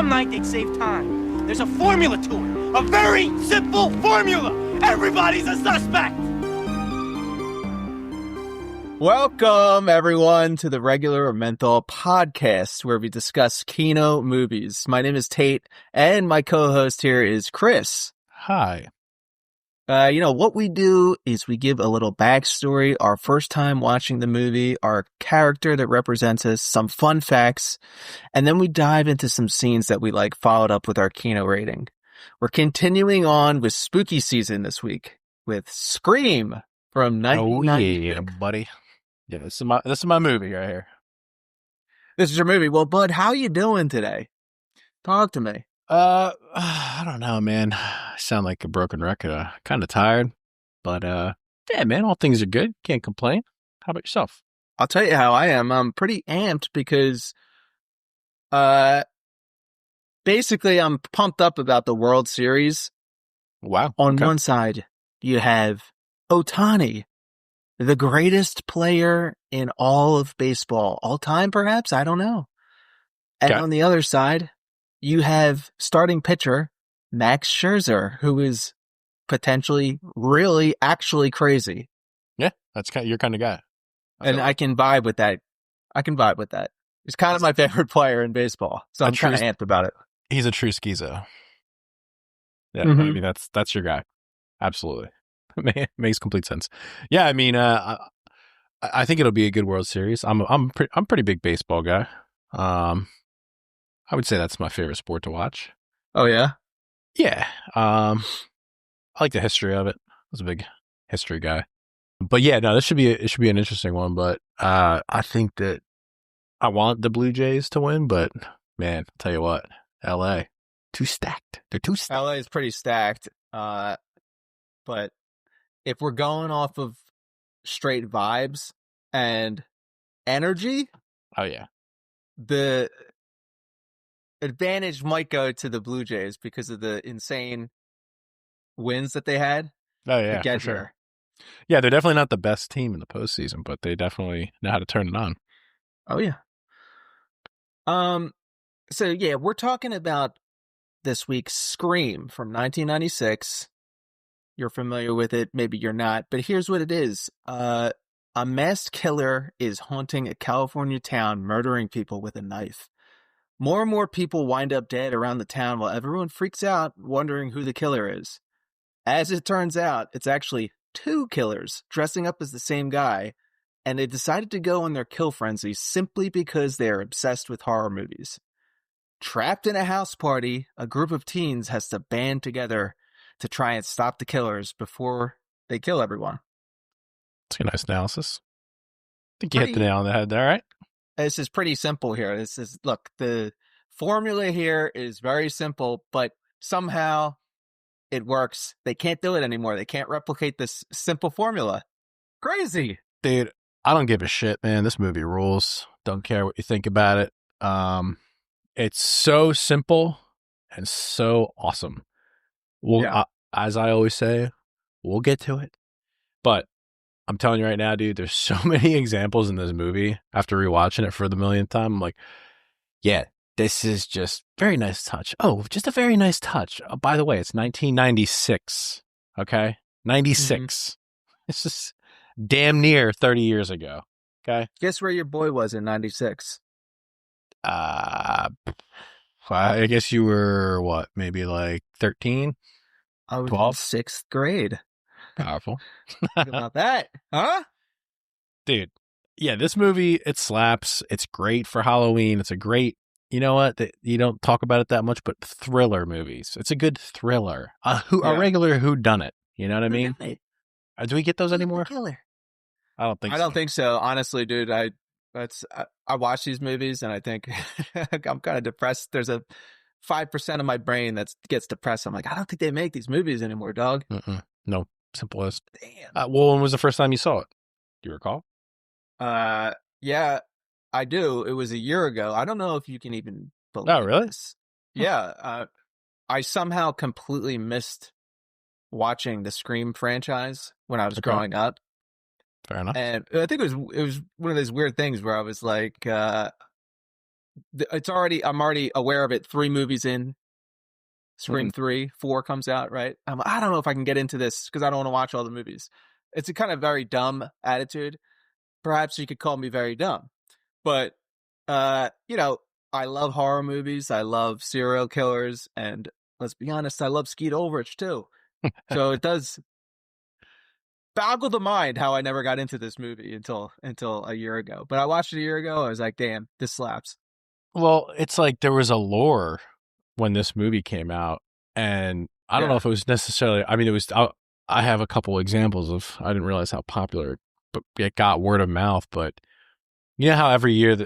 some night they'd save time. There's a formula to it. A very simple formula. Everybody's a suspect. Welcome, everyone, to the Regular or Menthol podcast, where we discuss Kino movies. My name is Tate, and my co-host here is Chris. Hi. What we do is we give a little backstory, our first time watching the movie, our character that represents us, some fun facts, and then we dive into some scenes that we like, followed up with our Kino rating. We're continuing on with spooky season this week with Scream from 1990. Oh, yeah, buddy. Yeah, this is my movie right here. This is your movie. Well, Bud, how you doing today? Talk to me. I don't know, man. I sound like a broken record. Kind of tired, but yeah, man, all things are good. Can't complain. How about yourself? I'll tell you how I am. I'm pretty amped because, basically I'm pumped up about the World Series. Wow. On one side, you have Ohtani, the greatest player in all of baseball, all time, perhaps. I don't know. And on the other side, you have starting pitcher Max Scherzer, who is potentially really actually crazy. Yeah, that's your kind of guy. I can vibe with that. He's kind of my favorite player in baseball, so I'm kind of amped about it. He's a true schizo. Yeah, Mm-hmm. I mean that's your guy. Absolutely. Makes complete sense. Yeah, I mean, I think it'll be a good World Series. I'm a pretty big baseball guy. I would say that's my favorite sport to watch. Oh yeah, yeah. I like the history of it. I was a big history guy. But yeah, no, it should be an interesting one. But I think that I want the Blue Jays to win. But man, I'll tell you what, L.A. too stacked. They're too stacked. LA is pretty stacked. But if we're going off of straight vibes and energy, oh yeah, the advantage might go to the Blue Jays because of the insane wins that they had. Oh yeah, for sure. Here. Yeah, they're definitely not the best team in the postseason, but they definitely know how to turn it on. Oh yeah. So yeah, we're talking about this week's Scream from 1996. You're familiar with it, maybe you're not, but here's what it is. A masked killer is haunting a California town, murdering people with a knife. More and more people wind up dead around the town while everyone freaks out, wondering who the killer is. As it turns out, it's actually two killers dressing up as the same guy, and they decided to go on their kill frenzy simply because they are obsessed with horror movies. Trapped in a house party, a group of teens has to band together to try and stop the killers before they kill everyone. That's a nice analysis. I think you hit the nail on the head there, right? This is pretty simple here. Look, the formula here is very simple, but somehow it works. They can't do it anymore. They can't replicate this simple formula. Crazy. Dude, I don't give a shit, man. This movie rules. Don't care what you think about it. It's so simple and so awesome. Well, as I always say, we'll get to it. But I'm telling you right now, dude, there's so many examples in this movie after rewatching it for the millionth time. I'm like, yeah, this is just very nice touch. Oh, just a very nice touch. Oh, by the way, it's 1996. Okay? 96. Mm-hmm. This is damn near 30 years ago. Okay? Guess where your boy was in 96? I guess you were, what, maybe like 13? I was 12? in 6th grade. Powerful. Think about that, huh? Dude, yeah, this movie, it slaps. It's great for Halloween. It's a great, you know what, you don't talk about it that much, but thriller movies. It's a good thriller. A regular whodunit. You know what I mean? Do we get those anymore? Killer. I don't think so. I don't think so. Honestly, dude, I watch these movies and I think I'm kind of depressed. There's a 5% of my brain that gets depressed. I'm like, I don't think they make these movies anymore, dog. No, simplest. Damn. Well, when was the first time you saw it? Do you recall? Yeah, I do. It was a year ago. I don't know if you can even believe Oh, really? this. Yeah. I somehow completely missed watching the Scream franchise when I was growing up. Fair enough. And I think it was one of those weird things where I was like, I'm already aware of it. 3 movies in, Scream 3, 4 comes out, right? I don't know if I can get into this because I don't want to watch all the movies. It's a kind of very dumb attitude. Perhaps you could call me very dumb, but you know, I love horror movies. I love serial killers, and let's be honest, I love Skeet Ulrich too. So it does boggle the mind how I never got into this movie until a year ago. But I watched it a year ago. I was like, damn, this slaps. Well, it's like there was a lore when this movie came out, and I don't know if it was necessarily. I mean, it was. I have a couple examples of. I didn't realize how popular, but it got word of mouth. But you know how every year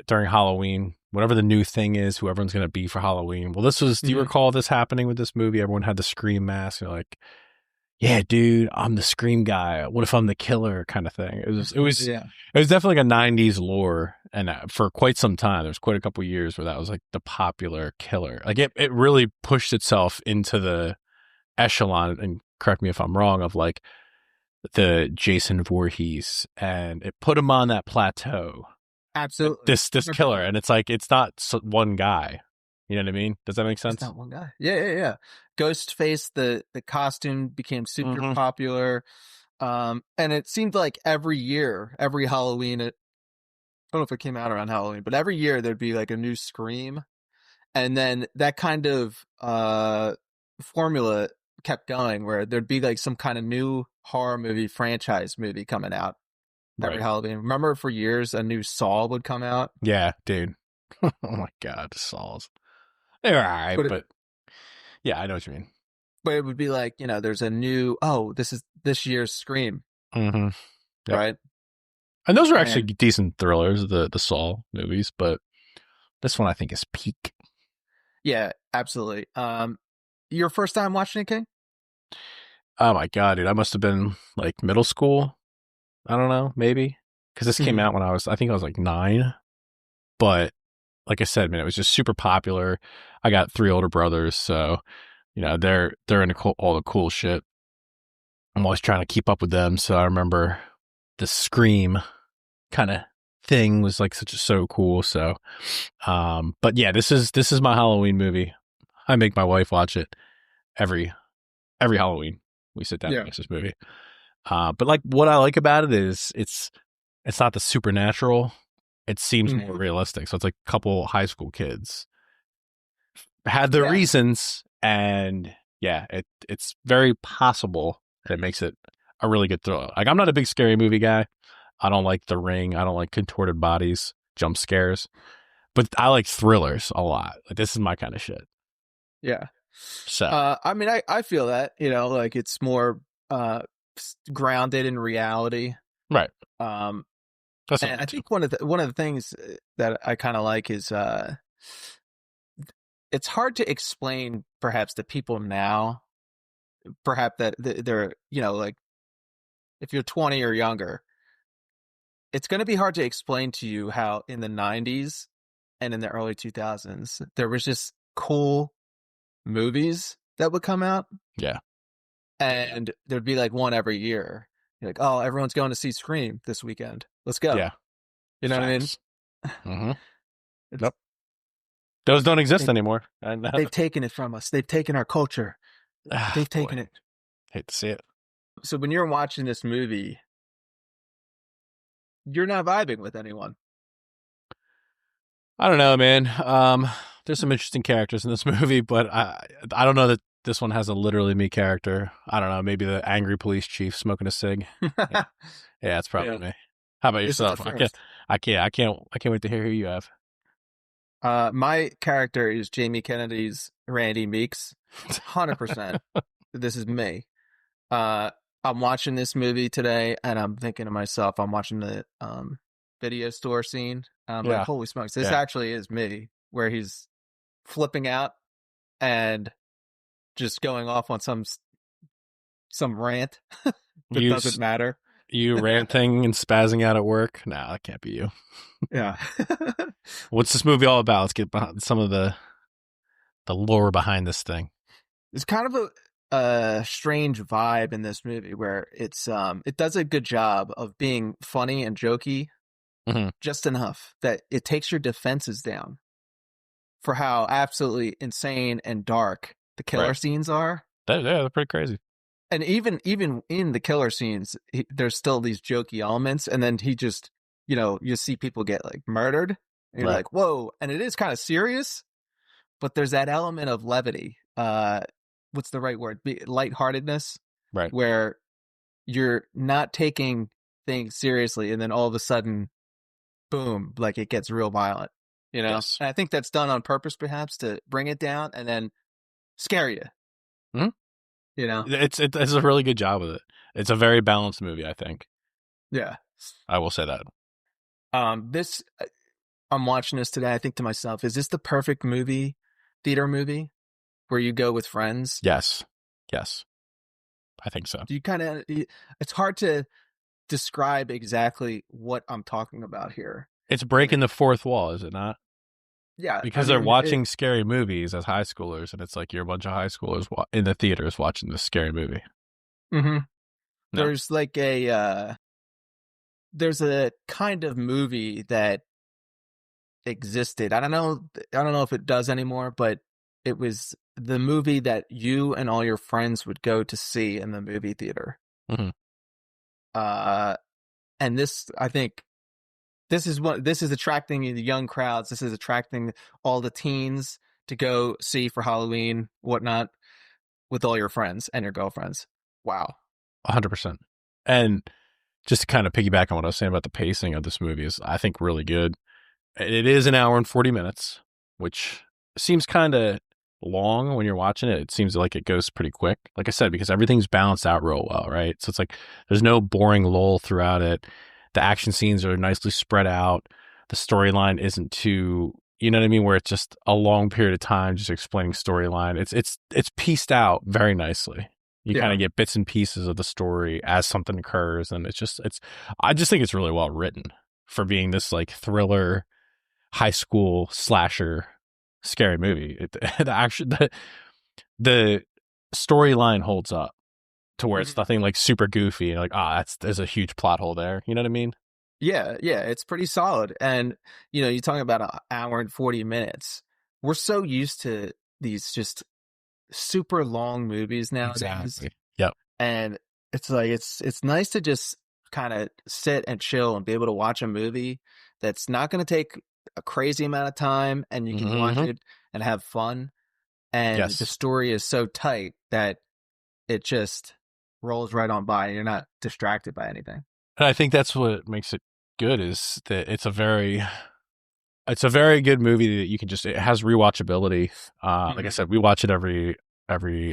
during Halloween, whatever the new thing is, who everyone's going to be for Halloween. Well, this was. Do you recall this happening with this movie? Everyone had the Scream mask. You're like, yeah, dude, I'm the Scream guy. What if I'm the killer? Kind of thing. It was definitely like a '90s lore, and for quite some time, there's quite a couple years where that was like the popular killer. Like it really pushed itself into the echelon. And correct me if I'm wrong. Of like the Jason Voorhees, and it put him on that plateau. Absolutely, This killer, and it's like it's not one guy. You know what I mean? Does that make sense? It's not one guy. Yeah. Ghostface, the costume became super popular. And it seemed like every year, every Halloween, I don't know if it came out around Halloween, but every year there'd be like a new Scream. And then that kind of formula kept going where there'd be like some kind of new horror movie, franchise movie coming out every Halloween. Remember for years a new Saw would come out? Yeah, dude. Oh my God, Saws. They're all right, but yeah, I know what you mean. But it would be like, you know, there's a new, this is this year's Scream. Yep. Right? And those were actually decent thrillers, the Saw movies, but this one I think is peak. Yeah, absolutely. Your first time watching it, King? Oh my God, dude. I must have been like middle school. I don't know, maybe. Because this came out when I think I was like 9. But like I said, man, it was just super popular. I got 3 older brothers, so you know they're into all the cool shit. I'm always trying to keep up with them. So I remember the Scream kind of thing was like so cool. So, but yeah, this is my Halloween movie. I make my wife watch it every Halloween. We sit down and watch this movie. But like what I like about it is it's not the supernatural. It seems more realistic. So it's like a couple high school kids had their reasons, and it's very possible that it makes it a really good thriller. Like I'm not a big scary movie guy. I don't like The Ring. I don't like contorted bodies, jump scares, but I like thrillers a lot. Like this is my kind of shit. Yeah. So I mean, I feel that, you know, like it's more grounded in reality, right? And I think one of the things that I kind of like is it's hard to explain perhaps to people now, perhaps that they're, you know, like if you're 20 or younger, it's going to be hard to explain to you how in the 90s and in the early 2000s there was just cool movies that would come out. Yeah. And there'd be like one every year. You're like, oh, everyone's going to see Scream this weekend. Let's go. Yeah. You know Facts. what I mean? Nope. Those don't exist anymore. They've taken it from us. They've taken our culture. They've taken it. Hate to see it. So when you're watching this movie, you're not vibing with anyone. I don't know, man. There's some interesting characters in this movie, but I don't know that this one has a literally me character. I don't know. Maybe the angry police chief smoking a cig. Yeah, it's probably me. How about yourself? I can't wait to hear who you have. My character is Jamie Kennedy's Randy Meeks. 100%. This is me. I'm watching this movie today, and I'm thinking to myself, I'm watching the video store scene. I'm like, holy smokes, this actually is me, where he's flipping out and just going off on some rant that doesn't matter. You ranting and spazzing out at work? No, that can't be you. Yeah. What's this movie all about? Let's get behind some of the lore behind this thing. It's kind of a strange vibe in this movie where it's it does a good job of being funny and jokey just enough that it takes your defenses down for how absolutely insane and dark the killer scenes are. They're pretty crazy. And even in the killer scenes, there's still these jokey elements, and then he just, you see people get like murdered, and you're like, whoa, and it is kind of serious, but there's that element of levity. What's the right word? Lightheartedness, right? Where you're not taking things seriously, and then all of a sudden, boom, like it gets real violent, Yes. And I think that's done on purpose, perhaps, to bring it down and then scare you. Mm-hmm. It's a really good job with it. It's a very balanced movie, I think. Yeah, I will say that. I'm watching this today. I think to myself, is this the perfect theater movie, where you go with friends? Yes, I think so. It's hard to describe exactly what I'm talking about here. It's breaking the fourth wall, is it not? Yeah, because they're watching scary movies as high schoolers, and it's like you're a bunch of high schoolers in the theaters watching this scary movie. Mm-hmm. No. There's like there's a kind of movie that existed. I don't know if it does anymore, but it was the movie that you and all your friends would go to see in the movie theater. Mm-hmm. And this, I think, this is attracting the young crowds. This is attracting all the teens to go see for Halloween, whatnot, with all your friends and your girlfriends. Wow. 100%. And just to kind of piggyback on what I was saying about the pacing of this movie is, I think, really good. It is an hour and 40 minutes, which seems kind of long when you're watching it. It seems like it goes pretty quick. Like I said, because everything's balanced out real well, right? So it's like there's no boring lull throughout it. The action scenes are nicely spread out. The storyline isn't too, you know what I mean, where it's just a long period of time just explaining storyline. It's pieced out very nicely. You kind of get bits and pieces of the story as something occurs, and I just think it's really well written for being this like thriller, high school slasher, scary movie. The storyline holds up to where it's nothing like super goofy and like, there's a huge plot hole there. You know what I mean? Yeah, it's pretty solid. And you're talking about an hour and 40 minutes. We're so used to these just super long movies nowadays. Exactly. Yep. And it's like it's nice to just kind of sit and chill and be able to watch a movie that's not going to take a crazy amount of time, and you can watch it and have fun. And the story is so tight that it just rolls right on by, and you're not distracted by anything. And I think that's what makes it good, is that it's a very good movie that you can it has rewatchability. Like I said, we watch it every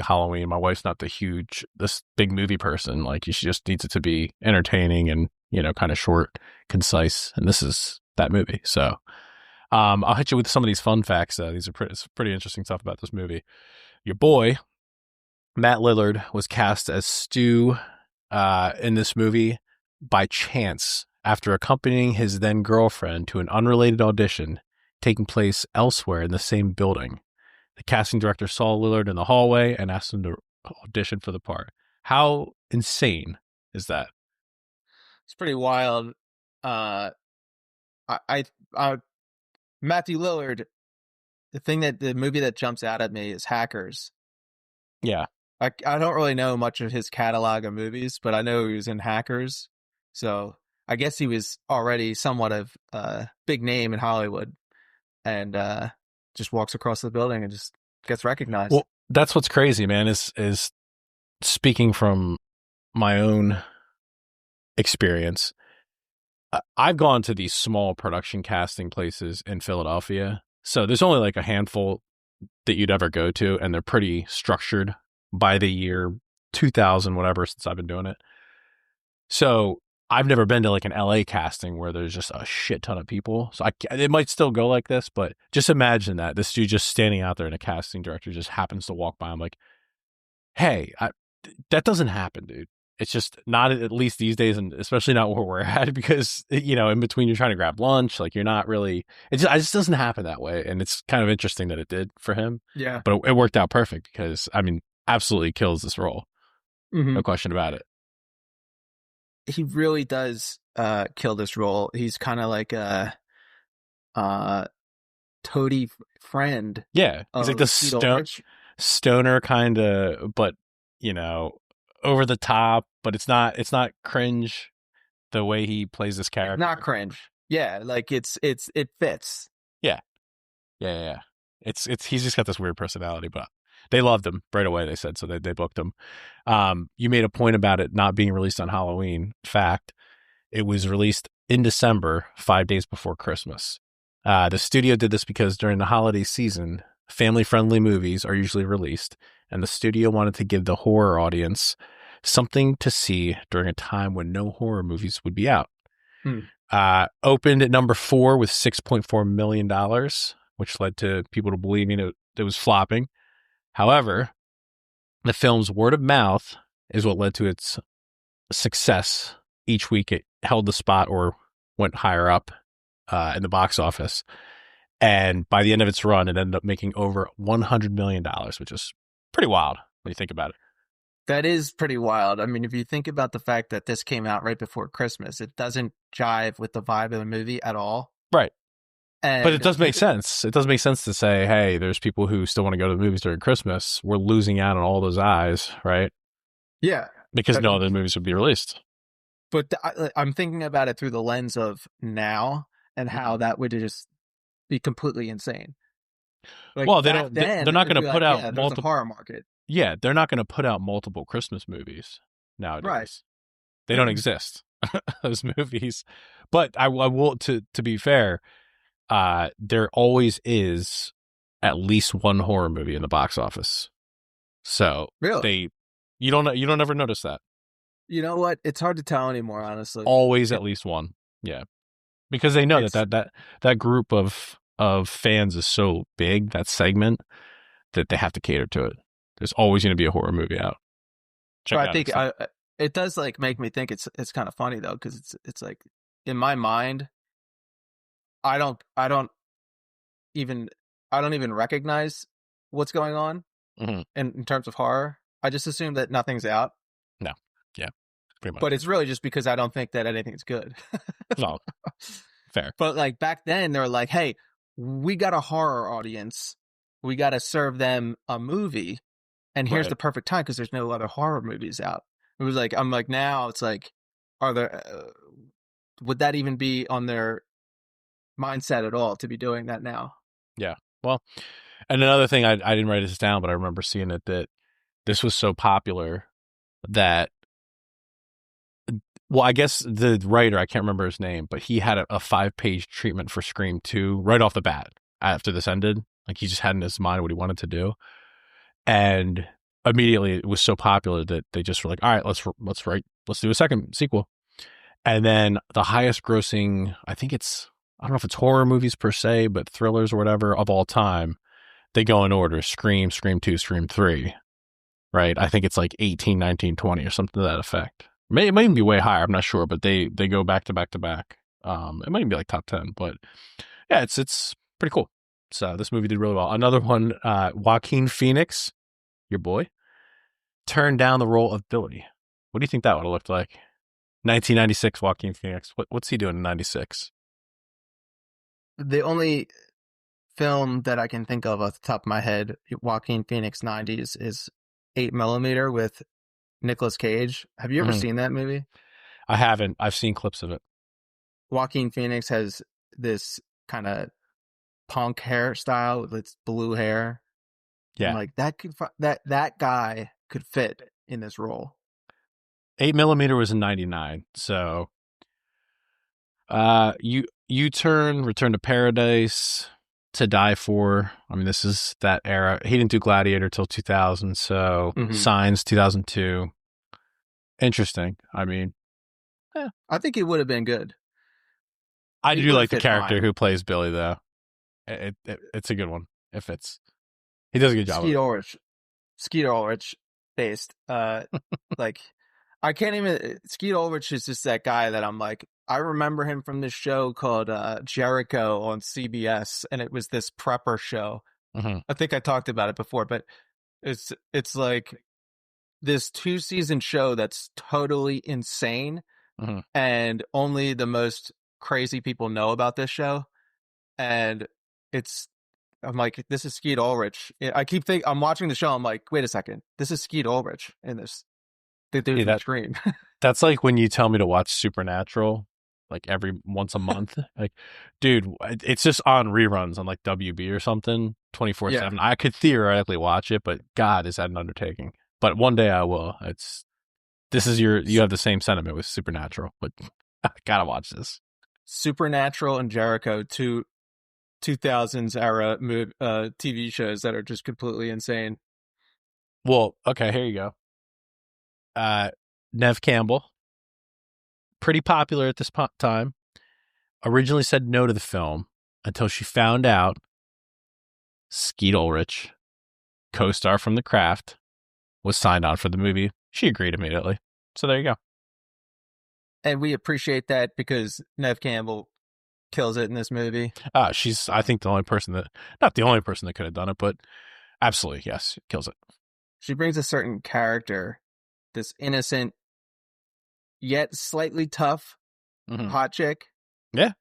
Halloween. My wife's not this big movie person. Like, she just needs it to be entertaining and, kind of short, concise. And this is that movie. So, I'll hit you with some of these fun facts. These are pretty interesting stuff about this movie. Your boy, Matt Lillard, was cast as Stu in this movie by chance after accompanying his then girlfriend to an unrelated audition taking place elsewhere in the same building. The casting director saw Lillard in the hallway and asked him to audition for the part. How insane is that? It's pretty wild. Matthew Lillard, the movie that jumps out at me is Hackers. Yeah. I don't really know much of his catalog of movies, but I know he was in Hackers. So I guess he was already somewhat of a big name in Hollywood, and just walks across the building and just gets recognized. Well, that's what's crazy, man, is speaking from my own experience. I've gone to these small production casting places in Philadelphia. So there's only like a handful that you'd ever go to, and they're pretty structured by the year 2000, whatever, since I've been doing it. So I've never been to like an LA casting where there's just a shit ton of people. So it might still go like this, but just imagine that this dude just standing out there and a casting director just happens to walk by. I'm like, hey, that doesn't happen, dude. It's just not, at least these days, and especially not where we're at, because, in between you're trying to grab lunch, like you're not really, it just doesn't happen that way. And it's kind of interesting that it did for him. Yeah. But it worked out perfect because, absolutely kills this role. Mm-hmm. No question about it. he really does kill this role. He's kind of like a toady friend. Yeah, he's like the Skeet Ulrich. stoner kind of, but over the top. But it's not cringe the way he plays this character. Not cringe. Yeah, like it fits. Yeah. It's he's just got this weird personality, but they loved him right away. They said so. They booked him. You made a point about it not being released on Halloween. Fact, it was released in December, 5 days before Christmas. The studio did this because during the holiday season, family-friendly movies are usually released, and the studio wanted to give the horror audience something to see during a time when no horror movies would be out. Opened at number 4 with $6.4 million, which led to people to believing it was flopping. However, the film's word of mouth is what led to its success. Each week it held the spot or went higher up in the box office. And by the end of its run, it ended up making over $100 million, which is pretty wild when you think about it. That is pretty wild. I mean, if you think about the fact that this came out right before Christmas, it doesn't jive with the vibe of the movie at all. Right. And but it does make sense. It does make sense to say, hey, there's people who still want to go to the movies during Christmas. We're losing out on all those eyes, right? Yeah. Because no other movies would be released. But I'm thinking about it through the lens of now and how that would just be completely insane. Like, well, they're not going to put out multiple horror market. Yeah, they're not going to put out multiple Christmas movies nowadays. Right. They don't exist, those movies. But I will, to be fair, there always is at least one horror movie in the box office. So really, you don't ever notice that. You know what? It's hard to tell anymore, honestly. Always at least one. Yeah. Because they know that group of fans is so big, that segment, that they have to cater to it. There's always going to be a horror movie out. I think it does like make me think it's kind of funny though, because it's like in my mind, I don't even recognize what's going on in terms of horror. I just assume that nothing's out. No, yeah, pretty much. But it's really just because I don't think that anything's good. No, fair. But like back then, they were like, "Hey, we got a horror audience. We got to serve them a movie." And here's the perfect time because there's no other horror movies out. It was like, I'm like, now it's like, are there, would that even be on their mindset at all to be doing that now? Yeah. Well, and another thing, I didn't write this down, but I remember seeing it, that this was so popular that, well, I guess the writer, I can't remember his name, but he had a 5-page treatment for Scream 2 right off the bat after this ended. Like he just had in his mind what he wanted to do. And immediately it was so popular that they just were like, all right, let's do a second sequel. And then the highest grossing, I don't know if it's horror movies per se, but thrillers or whatever of all time, they go in order: Scream, Scream 2, Scream 3, right? I think it's like 18, 19, 20 or something to that effect. It might even be way higher. I'm not sure, but they go back to back to back. It might even be like top 10, but yeah, it's pretty cool. So this movie did really well. Another one, Joaquin Phoenix, your boy, turned down the role of Billy. What do you think that would have looked like? 1996 Joaquin Phoenix. What's he doing in 96? The only film that I can think of off the top of my head, Joaquin Phoenix 90s, is 8mm with Nicolas Cage. Have you ever seen that movie? I haven't. I've seen clips of it. Joaquin Phoenix has this kind of punk hairstyle with its blue hair. Yeah, like that guy could fit in this role. 8mm was in 99, so U-Turn, Return to Paradise, To Die For. I mean, this is that era. He didn't do Gladiator till 2000, so Signs 2002. Interesting. I mean, I think it would have been good. I do like the character who plays Billy, though. It's a good one. It fits. He does a good job. Skeet Ulrich based. Like, I can't even. Skeet Ulrich is just that guy that I'm like, I remember him from this show called Jericho on CBS, and it was this prepper show. I think I talked about it before, but it's like this 2-season show that's totally insane, Mhm. and only the most crazy people know about this show. And I'm like, this is Skeet Ulrich. I'm watching the show. I'm like, wait a second, this is Skeet Ulrich in this. The dude from Scream. That's like when you tell me to watch Supernatural, like every once a month. Like, dude, it's just on reruns on like WB or something, 24/7. I could theoretically watch it, but God, is that an undertaking? But one day I will. You have the same sentiment with Supernatural, but I gotta watch this. Supernatural and Jericho, two 2000s era TV shows that are just completely insane. Well, okay, here you go. Neve Campbell, pretty popular at this time, originally said no to the film until she found out Skeet Ulrich, co-star from The Craft, was signed on for the movie. She agreed immediately. So there you go. And we appreciate that because Neve Campbell kills it in this movie. She's, I think, not the only person that could have done it, but absolutely, yes, kills it. She brings a certain character, this innocent, yet slightly tough, hot chick. Yeah,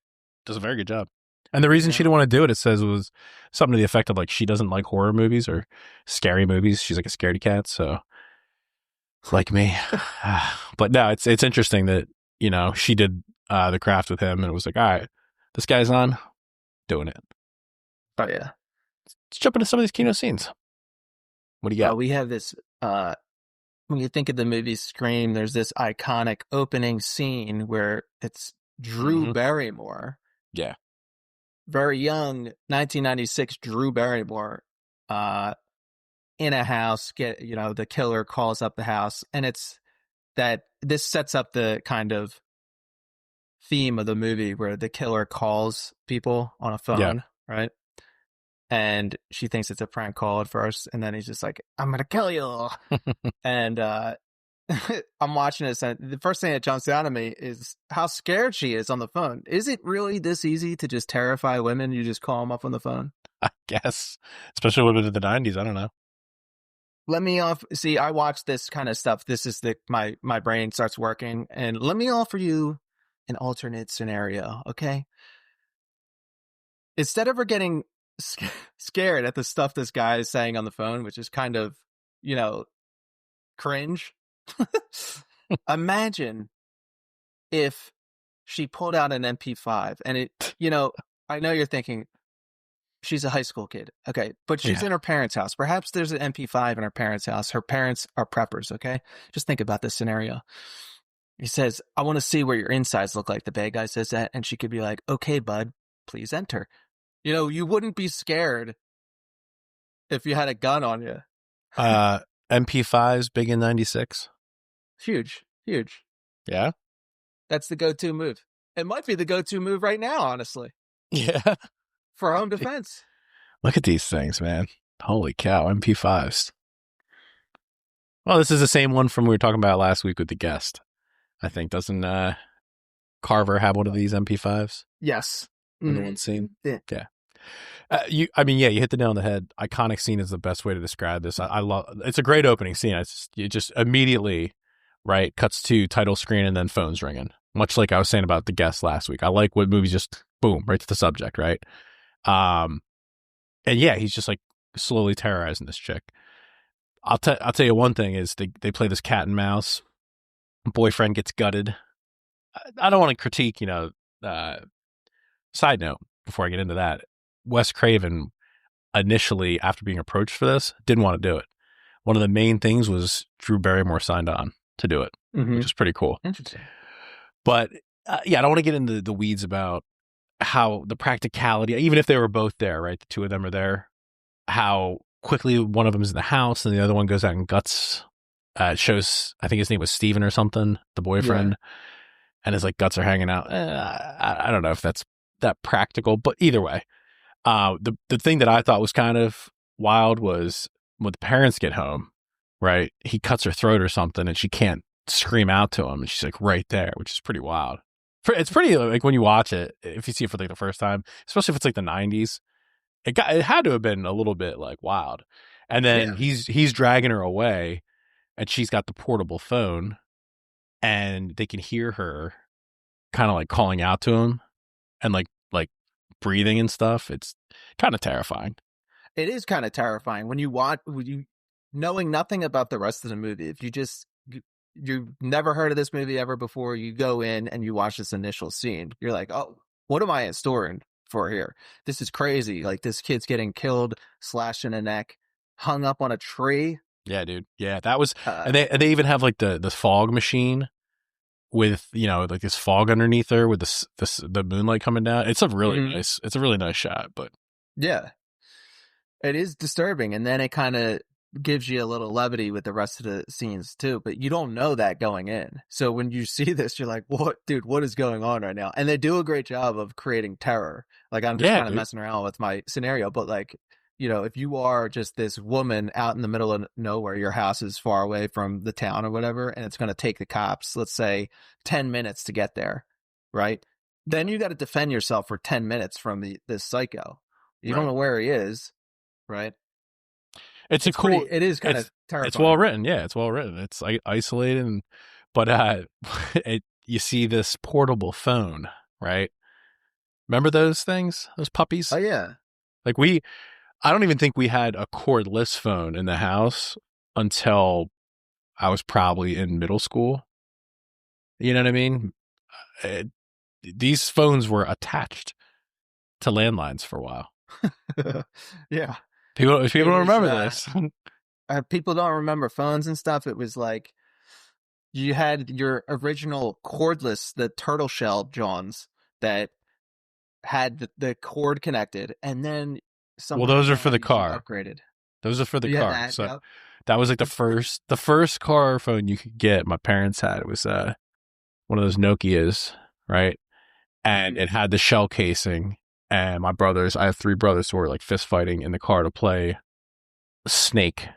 does a very good job. And the reason she didn't want to do it, it says, was something to the effect of like she doesn't like horror movies or scary movies. She's like a scaredy cat, so like me. But no, it's interesting that, you know, she did The Craft with him and it was like, all right, this guy's on, doing it. Oh yeah. Let's jump into some of these keynote scenes. What do you got? We have this, when you think of the movie Scream, there's this iconic opening scene where it's Drew Barrymore. Yeah. Very young, 1996 Drew Barrymore, in a house, the killer calls up the house, and it's that this sets up the kind of theme of the movie where the killer calls people on a phone, right? And she thinks it's a prank call at first, and then he's just like, I'm gonna kill you. And I'm watching this, and the first thing that jumps out at me is how scared she is on the phone. Is it really this easy to just terrify women? You just call them up on the phone? I guess. Especially women in the 90s. I don't know. Let me see, I watch this kind of stuff. This is my brain starts working. And let me offer you an alternate scenario, okay? Instead of her getting scared at the stuff this guy is saying on the phone, which is kind of, cringe. Imagine if she pulled out an MP5 and it, I know you're thinking she's a high school kid. Okay. But she's in her parents' house. Perhaps there's an MP5 in her parents' house. Her parents are preppers. Okay. Just think about this scenario. He says, I want to see what your insides look like. The bad guy says that. And she could be like, okay, bud, please enter. You wouldn't be scared if you had a gun on you. MP5's big in 96. Huge. Yeah. That's the go-to move. It might be the go-to move right now, honestly. Yeah. For home defense. Look at these things, man. Holy cow, MP5s. Well, this is the same one from we were talking about last week with the guest. I think, doesn't Carver have one of these MP5s? Yes. In the one scene? Yeah. You hit the nail on the head. Iconic scene is the best way to describe this. I love. It's a great opening scene. It just immediately, right, cuts to title screen and then phones ringing. Much like I was saying about the guest last week. I like what movies just boom right to the subject, right? And yeah, he's just like slowly terrorizing this chick. I'll tell you one thing is they play this cat and mouse. Boyfriend gets gutted. I don't want to critique, side note before I get into that. Wes Craven initially, after being approached for this, didn't want to do it. One of the main things was Drew Barrymore signed on to do it, which is pretty cool. Interesting. But I don't want to get into the weeds about how the practicality, even if they were both there, right? The two of them are there, how quickly one of them is in the house and the other one goes out and guts. It shows, I think his name was Steven or something, the boyfriend, and his like guts are hanging out. I don't know if that's that practical, but either way. The thing that I thought was kind of wild was when the parents get home, right? He cuts her throat or something and she can't scream out to him and she's like right there, which is pretty wild. It's pretty like when you watch it, if you see it for like the first time, especially if it's like the 90s, it had to have been a little bit like wild. And then he's dragging her away and she's got the portable phone and they can hear her kind of like calling out to him and like breathing and stuff. It's kind of terrifying. It is kind of terrifying when you watch, knowing nothing about the rest of the movie. If you've never heard of this movie ever before, you go in and you watch this initial scene, you're like, oh, what am I in store for here? This is crazy. Like, this kid's getting killed, slashed in the neck, hung up on a tree. Yeah, dude. Yeah, that was, and they even have like the fog machine with, you know, like this fog underneath her with the moonlight coming down. It's a really nice shot. But yeah, it is disturbing, and then it kind of gives you a little levity with the rest of the scenes too, but you don't know that going in. So when you see this, you're like, what, dude, what is going on right now? And they do a great job of creating terror. Like, I'm just kind of messing around with my scenario, but like, you know, if you are just this woman out in the middle of nowhere, your house is far away from the town or whatever, and it's going to take the cops, let's say 10 minutes to get there, right? Then you got to defend yourself for 10 minutes from this psycho. You don't know where he is, right? It is kind of terrifying. It's well written. Yeah, it's well written. It's isolated, but you see this portable phone, right? Remember those things? Those puppies? Oh, yeah. Like I don't even think we had a cordless phone in the house until I was probably in middle school. You know what I mean? These phones were attached to landlines for a while. Yeah. People don't remember this. People don't remember phones and stuff. It was like you had your original cordless, the turtle shell Johns that had the cord connected, and then those are for the car. Upgraded. Those are for the car. So that was like the first car phone you could get. My parents had it was one of those Nokias, right? And it had the shell casing. And I have 3 brothers who were like fist fighting in the car to play Snake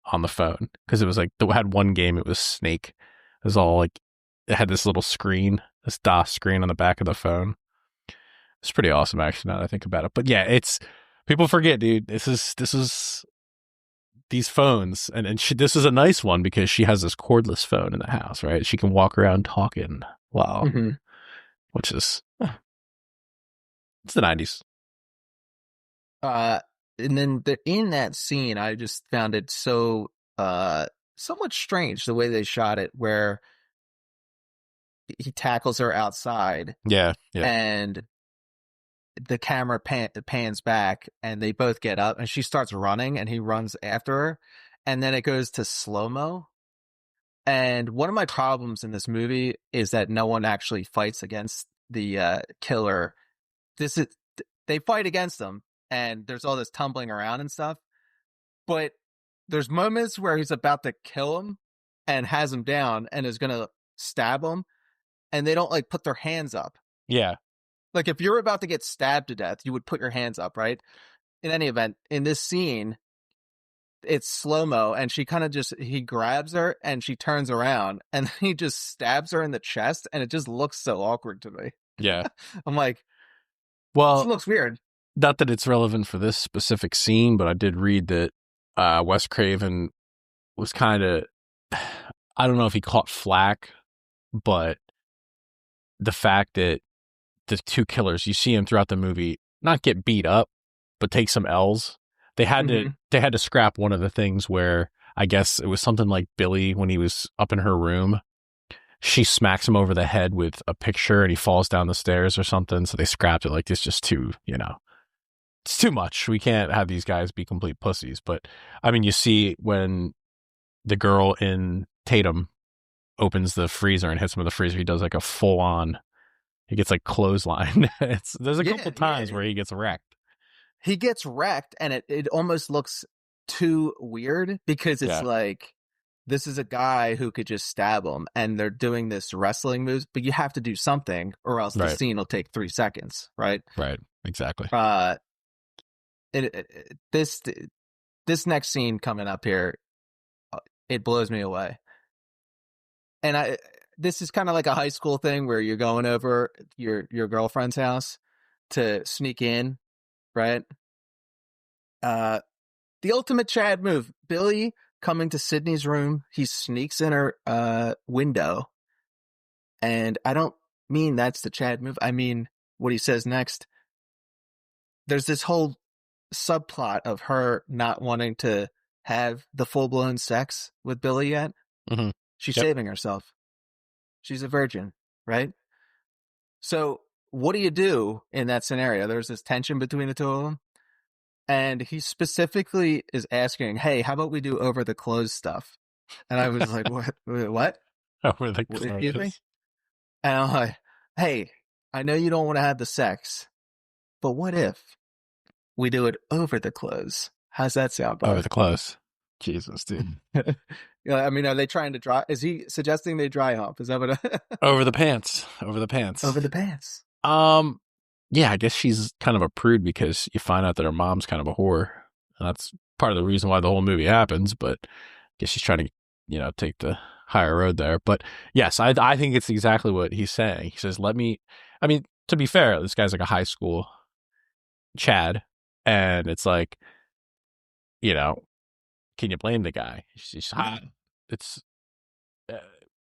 on the phone, because it was like, it had one game, it was Snake. It was all like, it had this little screen, this DOS screen on the back of the phone. It's pretty awesome, actually, now that I think about it. But yeah, people forget, dude, this is these phones, and this is a nice one because she has this cordless phone in the house, right? She can walk around talking. Wow. Mm-hmm. Which is, it's the 90s. And then in that scene, I just found it so somewhat strange the way they shot it, where he tackles her outside. Yeah. And the camera pans back, and they both get up, and she starts running, and he runs after her, and then it goes to slow-mo. And one of my problems in this movie is that no one actually fights against the killer. They fight against him, and there's all this tumbling around and stuff. But there's moments where he's about to kill him and has him down and is going to stab him, and they don't like put their hands up. Yeah. Like, if you're about to get stabbed to death, you would put your hands up, right? In any event, in this scene, it's slow-mo, and she kind of he grabs her, and she turns around, and he just stabs her in the chest, and it just looks so awkward to me. Yeah. I'm like, well, this looks weird. Not that it's relevant for this specific scene, but I did read that Wes Craven was kind of, I don't know if he caught flack, but the fact that the 2 killers, you see him throughout the movie, not get beat up, but take some L's. They had to scrap one of the things where, I guess it was something like Billy, when he was up in her room, she smacks him over the head with a picture and he falls down the stairs or something. So they scrapped it. Like, it's just too, it's too much. We can't have these guys be complete pussies. But I mean, you see when the girl in Tatum opens the freezer and hits him with the freezer, he does like a full on, he gets like clothesline. There's a couple times where he gets wrecked. He gets wrecked, and it almost looks too weird, because it's like, this is a guy who could just stab him, and they're doing this wrestling moves, but you have to do something, or else the scene will take 3 seconds, right? Right, exactly. This next scene coming up here, it blows me away. And this is kind of like a high school thing where you're going over your girlfriend's house to sneak in, right? The ultimate Chad move. Billy coming to Sydney's room, he sneaks in her window, And I don't mean that's the Chad move. I mean what he says next. There's this whole subplot of her not wanting to have the full-blown sex with Billy yet. Mm-hmm. She's saving herself. She's a virgin, right? So what do you do in that scenario? There's this tension between the two of them. And he specifically is asking, hey, how about we do over the clothes stuff? And I was like, what? Over the Excuse me? clothes. And I'm like, hey, I know you don't want to have the sex, but what if we do it over the clothes? How's that sound, bud? Over the clothes. Jesus, dude. I mean, are they trying to dry? Is he suggesting they dry hump? Is that what? Over the pants. Over the pants. Over the pants. Yeah, I guess she's kind of a prude because you find out that her mom's kind of a whore. And that's part of the reason why the whole movie happens. But I guess she's trying to, take the higher road there. But yes, I think it's exactly what he's saying. He says, to be fair, this guy's like a high school Chad. And it's like, can you blame the guy? She's hot. It's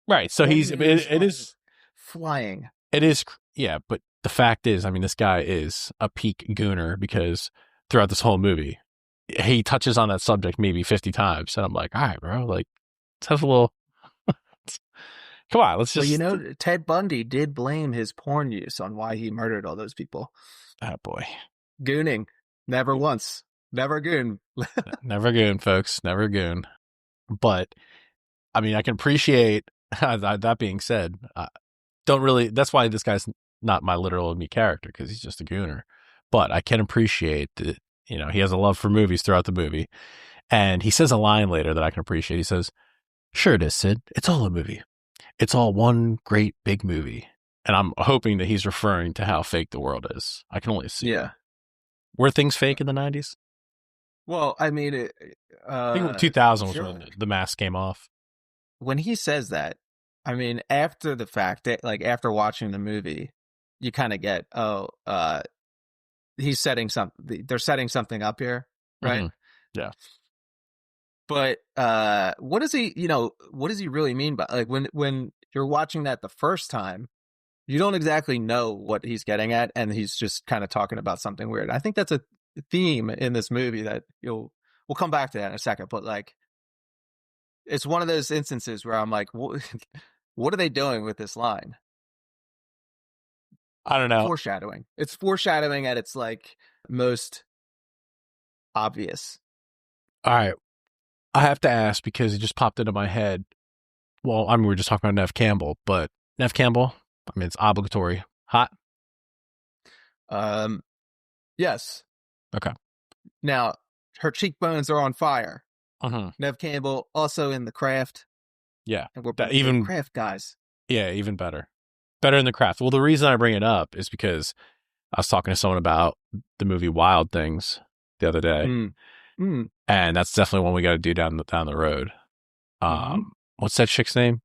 right. So it is flying. It is. Yeah. But the fact is, this guy is a peak gooner because throughout this whole movie, he touches on that subject maybe 50 times. And I'm like, all right, bro, like, let's have a little, come on, let's just. Well, Ted Bundy did blame his porn use on why he murdered all those people. Oh, boy. Gooning. Never once. Never goon. Never goon, folks. Never goon. But, I can appreciate, that being said, that's why this guy's not my literal me character, because he's just a gooner. But I can appreciate that, he has a love for movies throughout the movie. And he says a line later that I can appreciate. He says, sure it is, Sid. It's all a movie. It's all one great big movie. And I'm hoping that he's referring to how fake the world is. I can only assume. Yeah. Were things fake in the 90s? Well, I think 2000 was when the mask came off. When he says that, after the fact, after watching the movie, you kind of get, he's setting something. They're setting something up here, right? Mm-hmm. Yeah. But what does he really mean by when you're watching that the first time? You don't exactly know what he's getting at, and he's just kind of talking about something weird. I think that's a theme in this movie that we'll come back to that in a second. But it's one of those instances where I'm like, what are they doing with this line? I don't know. Foreshadowing. It's foreshadowing at its most obvious. All right. I have to ask because it just popped into my head. Well, we were just talking about Neve Campbell, but Neve Campbell, it's obligatory. Hot? Yes. Okay. Now, her cheekbones are on fire. Uh-huh. Neve Campbell also in the craft. Yeah. And we're craft guys. Yeah, even better. Better in the craft. Well, the reason I bring it up is because I was talking to someone about the movie Wild Things the other day. And that's definitely one we got to do down the road. What's that chick's name?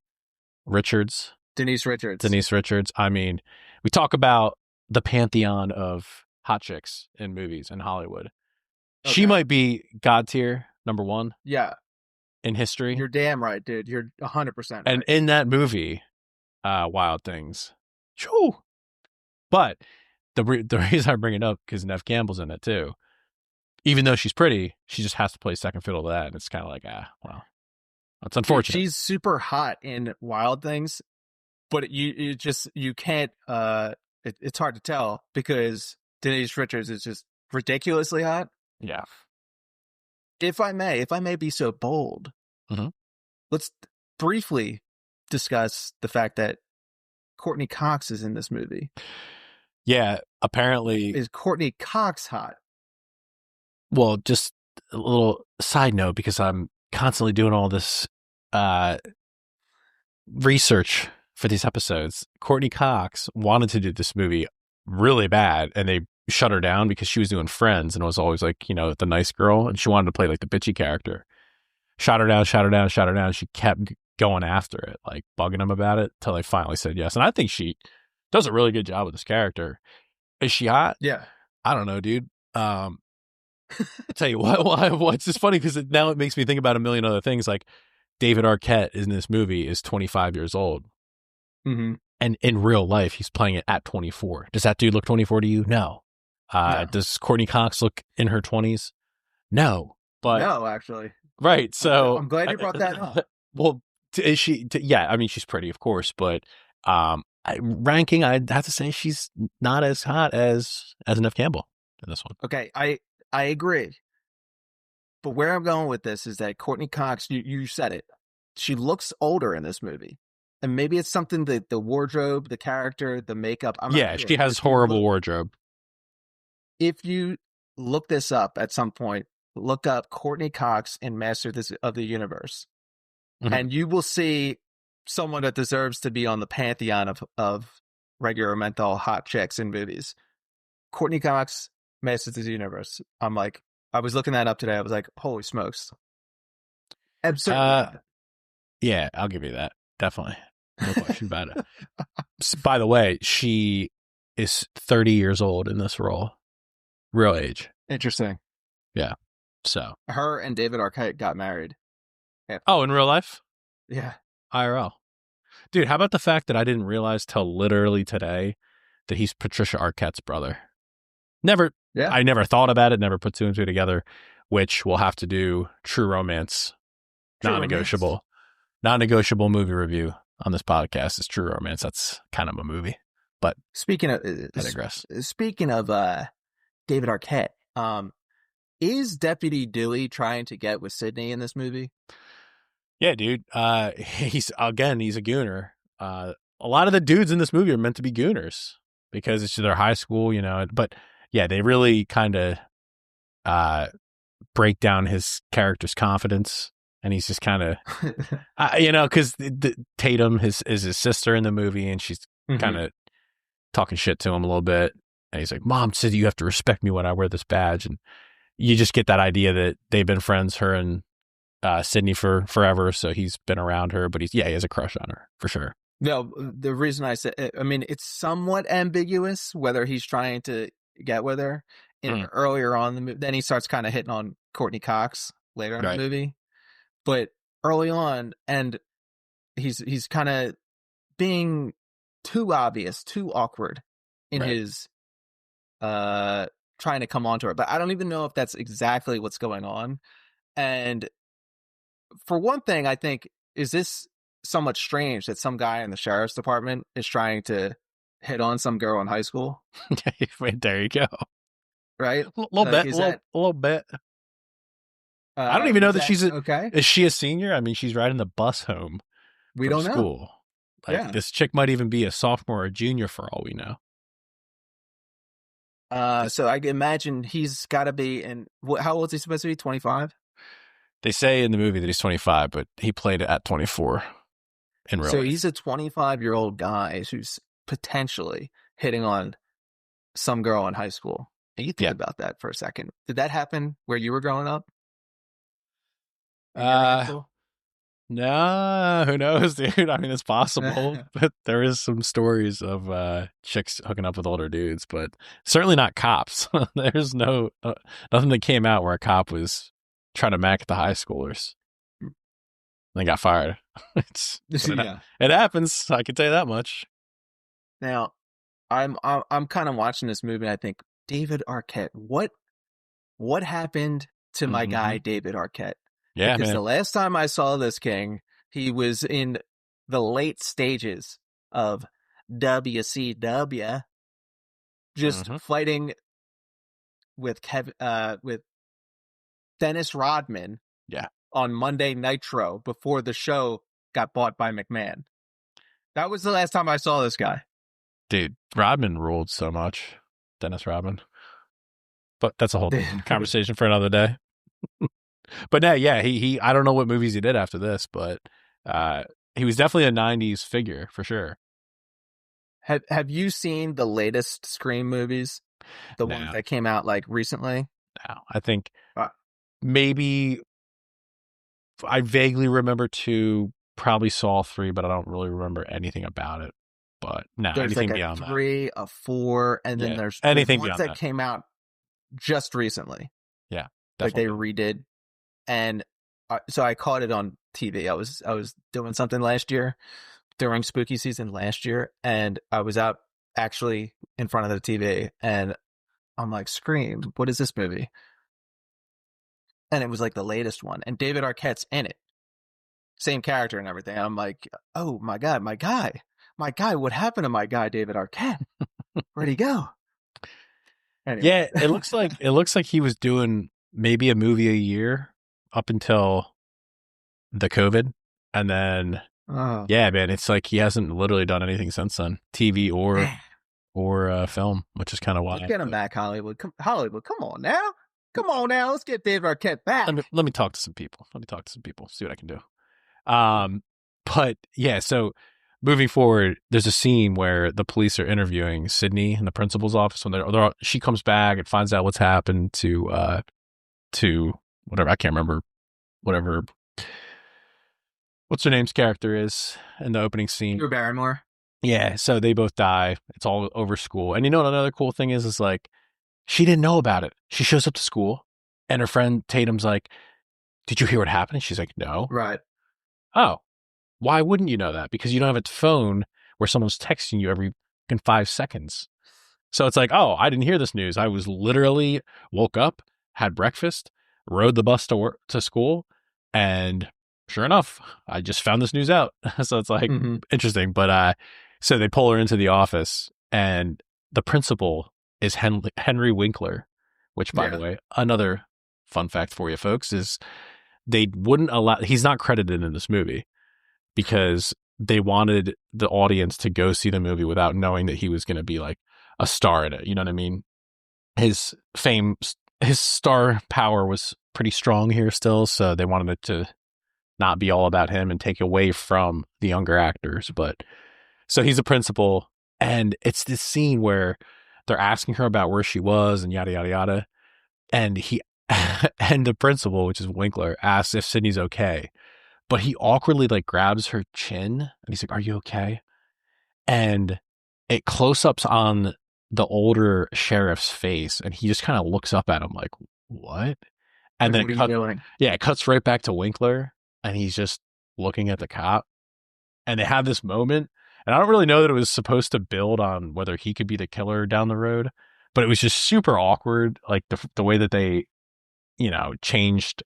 Richards? Denise Richards. We talk about the pantheon of hot chicks in movies in Hollywood. Okay. She might be God tier, number one. Yeah. In history. You're damn right, dude. You're 100% right. And in that movie, Wild Things. Shoo! But the reason I bring it up, because Neve Campbell's in it too. Even though she's pretty, she just has to play second fiddle to that. And it's kind of like, well, that's unfortunate. She's super hot in Wild Things, but you can't, it's hard to tell because Denise Richards is just ridiculously hot. Yeah. If I may be so bold, let's briefly discuss the fact that Courteney Cox is in this movie. Yeah, apparently. Is Courteney Cox hot? Well, just a little side note, because I'm constantly doing all this research for these episodes. Courteney Cox wanted to do this movie really bad, and they shut her down because she was doing Friends and was always the nice girl, and she wanted to play the bitchy character. Shot her down. She kept going after it, bugging him about it till they finally said yes. And I think she does a really good job with this character. Is she hot? Yeah. I don't know, dude. I'll tell you what, it's just funny because now it makes me think about a million other things. David Arquette in this movie is 25 years old. Mm-hmm. And in real life, he's playing it at 24. Does that dude look 24 to you? No. No. Does Courteney Cox look in her 20s? No. But No, actually. right. So I'm glad you brought that up. Well, is she? Yeah, I mean, she's pretty, of course, but ranking, I'd have to say she's not as hot as Neve Campbell in this one. Okay, I agree. But where I'm going with this is that Courteney Cox, you said it, she looks older in this movie. And maybe it's something that the wardrobe, the character, the makeup. I'm not sure. She has horrible wardrobe. If you look this up at some point, look up Courteney Cox in Master of the Universe, and you will see someone that deserves to be on the pantheon of regular menthol hot chicks in movies. Courteney Cox, Masters of the Universe. I was looking that up today. I was like, holy smokes. Absurd. Yeah, I'll give you that. Definitely. No question about it. By the way, she is 30 years old in this role. Real age. Interesting. Yeah. So. Her and David Arquette got married. Oh, in real life? Yeah. IRL. Dude, how about the fact that I didn't realize till literally today that he's Patricia Arquette's brother? I never thought about it, never put two and two together, which we'll have to do True Romance. Non-negotiable. Non-negotiable movie review on this podcast is True Romance. That's kind of a movie. But speaking of David Arquette, is Deputy Dewey trying to get with Sidney in this movie? Yeah, dude. He's a gooner. A lot of the dudes in this movie are meant to be gooners because it's their high school, but yeah, they really kind of break down his character's confidence. And he's just kind of, because Tatum is his sister in the movie, and she's kind of talking shit to him a little bit. And he's like, "Mom said you have to respect me when I wear this badge." And you just get that idea that they've been friends, her and Sidney, for forever. So he's been around her, but he has a crush on her for sure. No, the reason I said, it's somewhat ambiguous whether he's trying to get with her earlier on in the movie. Then he starts kind of hitting on Courteney Cox later in the movie. But early on, and he's kind of being too obvious, too awkward in his trying to come onto her. But I don't even know if that's exactly what's going on. And for one thing, I think, is this somewhat strange that some guy in the sheriff's department is trying to hit on some girl in high school? Wait, there you go. Right? A little bit. I don't even know that she's okay. Is she a senior? I mean, she's riding the bus home. We don't know. School. This chick might even be a sophomore or a junior for all we know. So I imagine he's got to be in. How old is he supposed to be? 25. They say in the movie that he's 25, but he played it at 24 in real life. So he's a 25-year-old guy who's potentially hitting on some girl in high school. And you think about that for a second. Did that happen where you were growing up? No, who knows, dude? I mean, it's possible, but there is some stories of chicks hooking up with older dudes, but certainly not cops. There's nothing that came out where a cop was trying to mack at the high schoolers. They got fired. It happens. I can tell you that much. Now, I'm kind of watching this movie, and I think, David Arquette, what happened to my guy David Arquette? Yeah, because man. The last time I saw this king, he was in the late stages of WCW, just fighting with Dennis Rodman. Yeah. On Monday Nitro before the show got bought by McMahon. That was the last time I saw this guy. Dude, Rodman ruled so much. Dennis Rodman. But that's a whole conversation for another day. But no, yeah, he I don't know what movies he did after this, but he was definitely a 90s figure for sure. Have you seen the latest Scream movies? The ones that came out recently? No, I think maybe I vaguely remember 2, probably Saw 3, but I don't really remember anything about it. But no, there's anything beyond a 3, a 4, and then there's anything ones beyond that came out just recently. Yeah, definitely. They redid, and so I caught it on TV. I was doing something last year, during spooky season last year, and I was out actually in front of the TV, and I'm like, Scream, what is this movie? And it was like the latest one, and David Arquette's in it, same character and everything. I'm like, oh my god, my guy, what happened to my guy David Arquette? Where'd he go? Anyway. Yeah, it looks like he was doing maybe a movie a year up until the COVID, and then yeah, man, it's like he hasn't literally done anything since then, TV or film, which is kind of wild. Let's get him back, Hollywood. Come on now, let's get David Arquette back. Let me talk to some people. See what I can do. But yeah, so moving forward, there's a scene where the police are interviewing Sidney in the principal's office when she comes back and finds out what's happened to whatever, I can't remember, whatever, what's her name's character is in the opening scene. Drew Barrymore. Yeah, so they both die. It's all over school. And you know what another cool thing is like, she didn't know about it. She shows up to school and her friend Tatum's like, did you hear what happened? And she's like, no. Right. Oh, why wouldn't you know that? Because you don't have a phone where someone's texting you every 5 seconds. So it's like, oh, I didn't hear this news. I was literally woke up, had breakfast, rode the bus to school, and sure enough, I just found this news out. So it's like interesting. But so they pull her into the office, and the principal is Henry Winkler, which, by the way, another fun fact for you folks is they wouldn't allow, he's not credited in this movie because they wanted the audience to go see the movie without knowing that he was going to be like a star in it. You know what I mean? His star power was pretty strong here still. So they wanted it to not be all about him and take away from the younger actors. But so he's a principal, and it's this scene where they're asking her about where she was and yada, yada, yada. And and the principal, which is Winkler, asks if Sidney's okay. But he awkwardly like grabs her chin and he's like, are you okay? And it close-ups on the older sheriff's face, and he just kind of looks up at him like, what? And then it cuts right back to Winkler, and he's just looking at the cop. And they have this moment, and I don't really know that it was supposed to build on whether he could be the killer down the road, but it was just super awkward, like the way that they, changed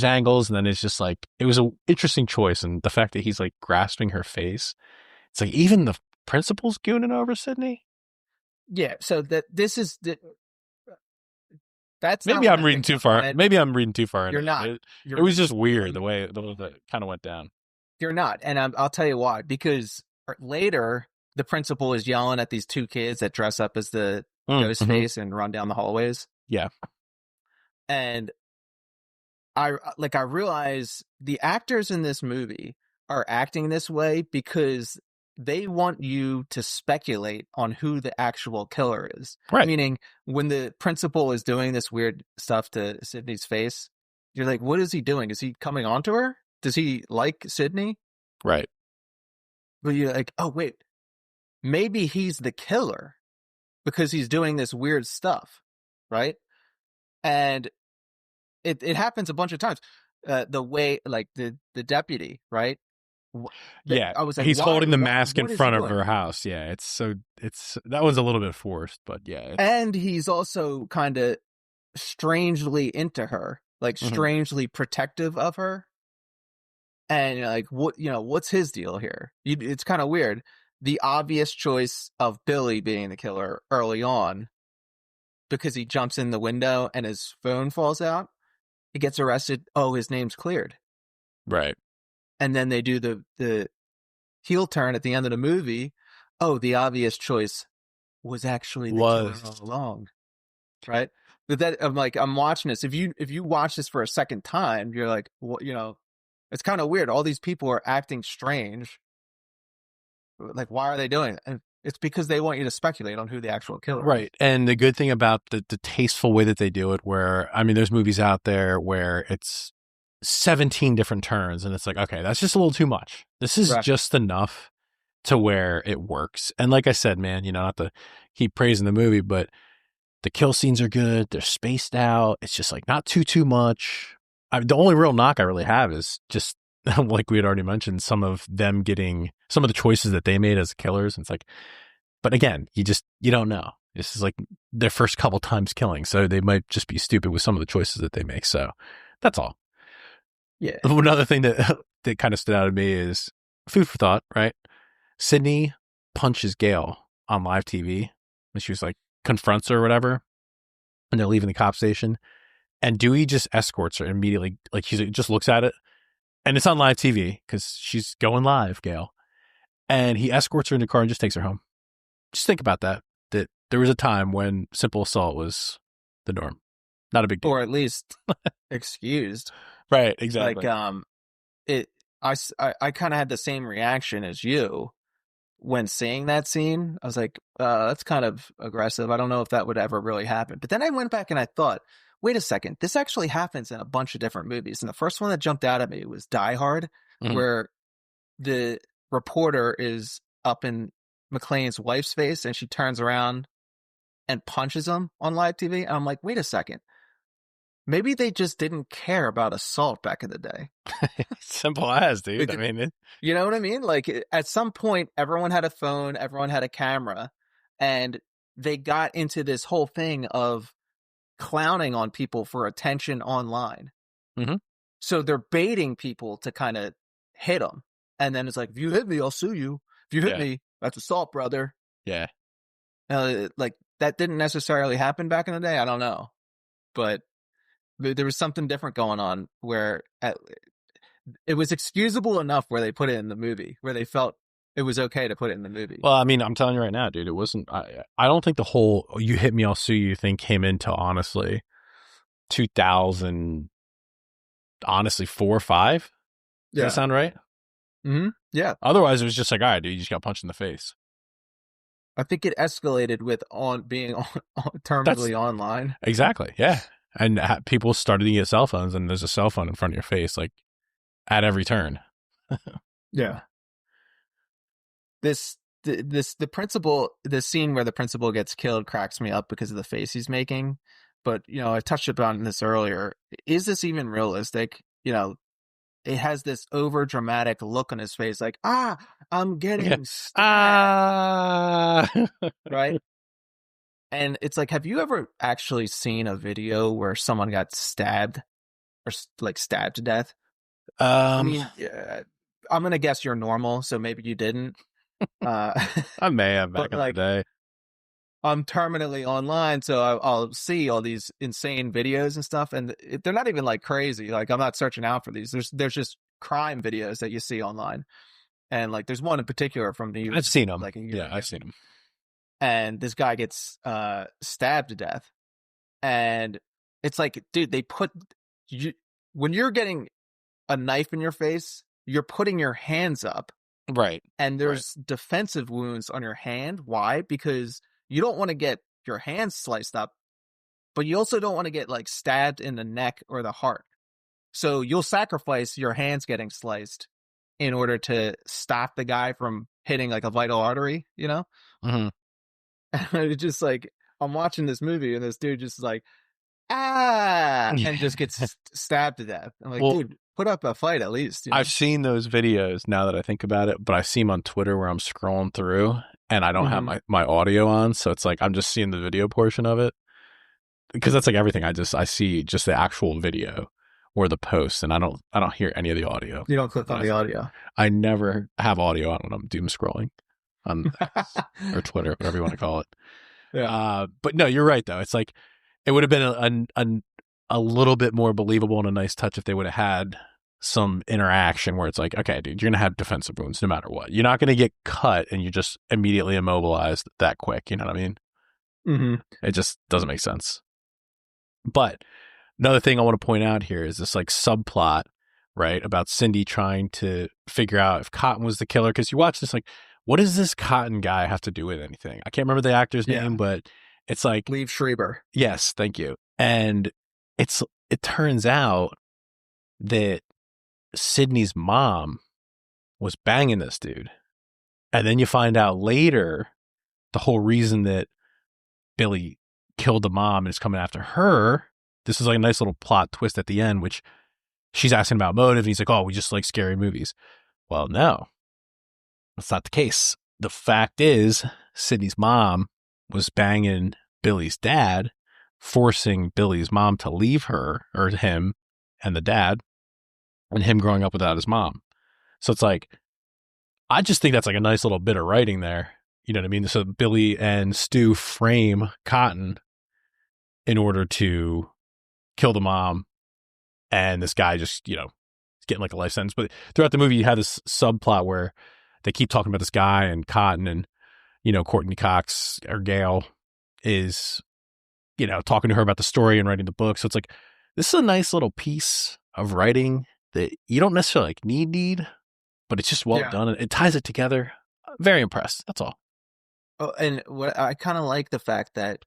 angles, and then it's just like, it was an interesting choice, and the fact that he's like grasping her face, it's like even the principal's gooning over Sidney. Yeah, so that's maybe I'm reading too far. Maybe I'm reading too far. You're not. It was just weird the way that kind of went down. You're not, and I'll tell you why. Because later, the principal is yelling at these two kids that dress up as the Ghostface and run down the hallways. Yeah, and I realize the actors in this movie are acting this way because they want you to speculate on who the actual killer is. Right. Meaning, when the principal is doing this weird stuff to Sidney's face, you're like, what is he doing? Is he coming onto her? Does he like Sidney? Right. But you're like, oh, wait, maybe he's the killer because he's doing this weird stuff, right? And it happens a bunch of times. The way, like, the deputy, right? I was like, he's holding the mask in front of her house. Yeah, it's that was a little bit forced, but yeah. And he's also kind of strangely into her, like strangely protective of her. And like, what's his deal here? It's kind of weird. The obvious choice of Billy being the killer early on, because he jumps in the window and his phone falls out. He gets arrested. Oh, his name's cleared. Right. And then they do the heel turn at the end of the movie. Oh, the obvious choice was actually the killer all along. Right? But that, I'm watching this. If you watch this for a second time, you're like, well, it's kind of weird. All these people are acting strange. Like, why are they doing it? And it's because they want you to speculate on who the actual killer is. Right. And the good thing about the tasteful way that they do it, where, I mean, there's movies out there where it's 17 different turns and it's like, okay, that's just a little too much. This is just enough to where it works. And like I said, man, not to keep praising the movie, but the kill scenes are good. They're spaced out. It's just like not too much. The only real knock I really have is just like we had already mentioned, some of the choices that they made as killers. And it's like, but again, you don't know. This is like their first couple times killing. So they might just be stupid with some of the choices that they make. So that's all. Yeah. Another thing that kind of stood out to me is food for thought, right? Sidney punches Gale on live TV when she was like confronts her or whatever, and they're leaving the cop station. And Dewey just escorts her immediately. Like he just looks at it, and it's on live TV because she's going live, Gale. And he escorts her in the car and just takes her home. Just think about that. That there was a time when simple assault was the norm, not a big deal, or at least excused. Right? Exactly. Like I kind of had the same reaction as you when seeing that scene. I was like, that's kind of aggressive. I don't know if that would ever really happen. But then I went back and I thought, wait a second, this actually happens in a bunch of different movies. And the first one that jumped out at me was Die Hard, where the reporter is up in McClane's wife's face and she turns around and punches him on live TV. And I'm like, wait a second. Maybe they just didn't care about assault back in the day. Simple as, dude. I mean, you know what I mean? Like at some point, everyone had a phone, everyone had a camera, and they got into this whole thing of clowning on people for attention online. Mm-hmm. So they're baiting people to kind of hit them. And then it's like, if you hit me, I'll sue you. If you hit me, that's assault, brother. Yeah. Like that didn't necessarily happen back in the day. I don't know. But there was something different going on where it was excusable enough where they put it in the movie, where they felt it was okay to put it in the movie. Well, I mean, I'm telling you right now, dude, it wasn't. I don't think the whole "you hit me, I'll sue you" thing came into honestly 2000, honestly 4 or 5. Does that sound right? Mm-hmm. Yeah. Otherwise, it was just like, all right, dude, you just got punched in the face. I think it escalated with being terminally online. Exactly. Yeah. And people started to get cell phones, and there's a cell phone in front of your face, like at every turn. Yeah. The principal, the scene where the principal gets killed cracks me up because of the face he's making. But, I touched upon this earlier. Is this even realistic? It has this over dramatic look on his face, like, I'm getting stabbed. Right? And it's like, have you ever actually seen a video where someone got stabbed or like stabbed to death? I mean, I'm going to guess you're normal, so maybe you didn't. I may have back in the day. I'm terminally online, so I'll see all these insane videos and stuff, and they're not even like crazy. Like I'm not searching out for these. There's just crime videos that you see online, and like there's one in particular from the. I've seen them. Like I've seen them. And this guy gets stabbed to death, and it's like, dude, they put you when you're getting a knife in your face, you're putting your hands up, right? And there's defensive wounds on your hand. Why? Because you don't want to get your hands sliced up, but you also don't want to get like stabbed in the neck or the heart. So you'll sacrifice your hands getting sliced in order to stop the guy from hitting like a vital artery, Mm-hmm. And it's just like, I'm watching this movie and this dude just is like, and just gets stabbed to death. I'm like, dude, put up a fight at least. I've seen those videos now that I think about it, but I see them on Twitter where I'm scrolling through and I don't have my audio on. So it's like, I'm just seeing the video portion of it because that's like everything. I see just the actual video or the post and I don't hear any of the audio. You don't click on the audio. I never have audio on when I'm doom scrolling on X or Twitter, whatever you want to call it. Yeah. But no, you're right though. It's like, it would have been a little bit more believable and a nice touch if they would have had some interaction where it's like, okay, dude, you're going to have defensive wounds no matter what. You're not going to get cut and you're just immediately immobilized that quick. You know what I mean? Mm-hmm. It just doesn't make sense. But another thing I want to point out here is this like subplot, right, about Cindy trying to figure out if Cotton was the killer. Because you watch this, like, what does this Cotton guy have to do with anything? I can't remember the actor's name, but it's like Liev Schreiber. Yes, thank you. And it turns out that Sydney's mom was banging this dude. And then you find out later the whole reason that Billy killed the mom and is coming after her. This is like a nice little plot twist at the end, which she's asking about motive, and he's like, oh, we just like scary movies. Well, no, that's not the case. The fact is, Sidney's mom was banging Billy's dad, forcing Billy's mom to leave her, or him and the dad, and him growing up without his mom. So it's like, I just think that's like a nice little bit of writing there. You know what I mean? So Billy and Stu frame Cotton in order to kill the mom, and this guy just, is getting like a life sentence. But throughout the movie, you have this subplot where they keep talking about this guy and Cotton, and, Courteney Cox or Gale is, talking to her about the story and writing the book. So it's like, this is a nice little piece of writing that you don't necessarily like need, but it's just well done. It ties it together. Very impressed. That's all. Oh, and what I kind of like the fact that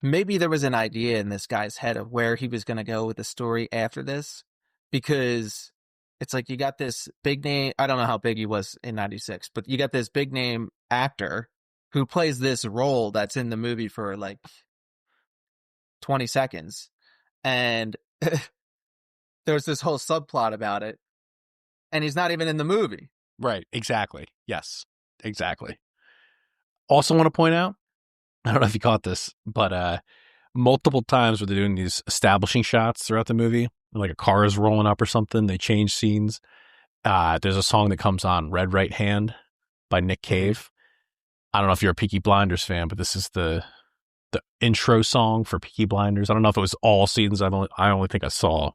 maybe there was an idea in this guy's head of where he was going to go with the story after this, because it's like you got this big name. I don't know how big he was in 96, but you got this big name actor who plays this role that's in the movie for like 20 seconds. And there's this whole subplot about it, and he's not even in the movie. Right. Exactly. Yes, exactly. Also want to point out, I don't know if you caught this, but multiple times where they're doing these establishing shots throughout the movie, like a car is rolling up or something, they change scenes. There's a song that comes on, Red Right Hand by Nick Cave. I don't know if you're a Peaky Blinders fan, but this is the intro song for Peaky Blinders. I don't know if it was all seasons. I only think I saw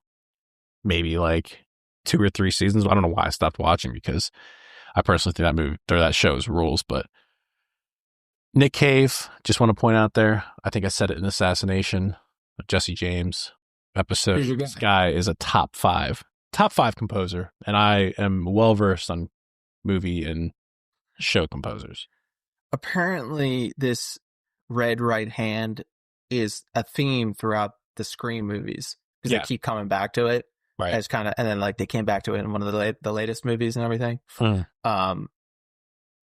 maybe like 2 or 3 seasons. I don't know why I stopped watching, because I personally think that movie or that show is rules. But Nick Cave, just want to point out there, I think I said it in Assassination, Jesse James episode. This guy is a top five composer, and I am well versed on movie and show composers. Apparently, this Red Right Hand is a theme throughout the Scream movies, because they keep coming back to it. Right. As kind of, and then like they came back to it in one of the latest movies and everything.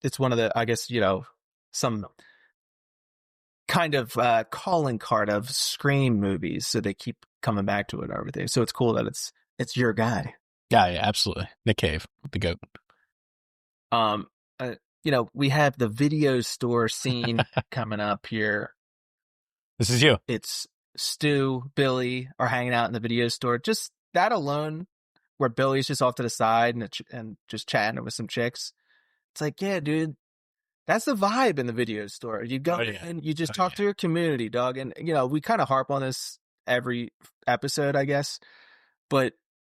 It's one of the, I guess, some kind of calling card of Scream movies, so they keep coming back to it and everything. So it's cool that it's your guy. Yeah, absolutely. Nick Cave, the GOAT. We have the video store scene coming up here. This is you. It's Stu, Billy are hanging out in the video store. Just that alone, where Billy's just off to the side and just chatting with some chicks. It's like, yeah, dude, that's the vibe in the video store. You go and you just talk to your community, dog. And, we kind of harp on this every episode, I guess. But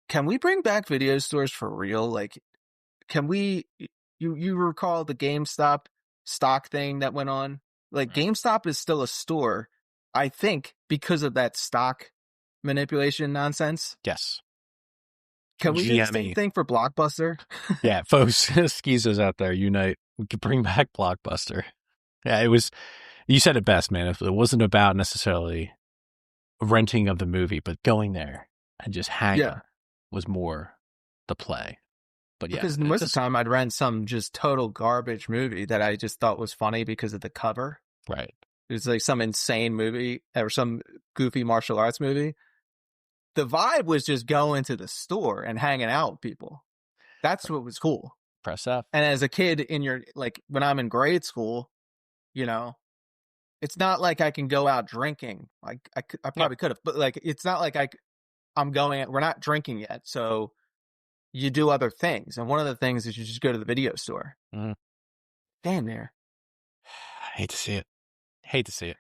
can we bring back video stores for real? Like, can we, you recall the GameStop stock thing that went on? Like, GameStop is still a store, I think, because of that stock manipulation nonsense. Yes. Can we do the same thing for Blockbuster? Yeah, folks, schizos out there, unite. We could bring back Blockbuster. Yeah, you said it best, man. If it wasn't about necessarily renting of the movie, but going there and just hanging was more the play. But because most of the time I'd rent some just total garbage movie that I just thought was funny because of the cover. Right. It was like some insane movie or some goofy martial arts movie. The vibe was just going to the store and hanging out with people. That's what was cool. Press F. And as a kid when I'm in grade school, it's not like I can go out drinking. Like I probably could have, but like, it's not like we're not drinking yet. So you do other things. And one of the things is you just go to the video store. Mm. Damn there. I hate to see it.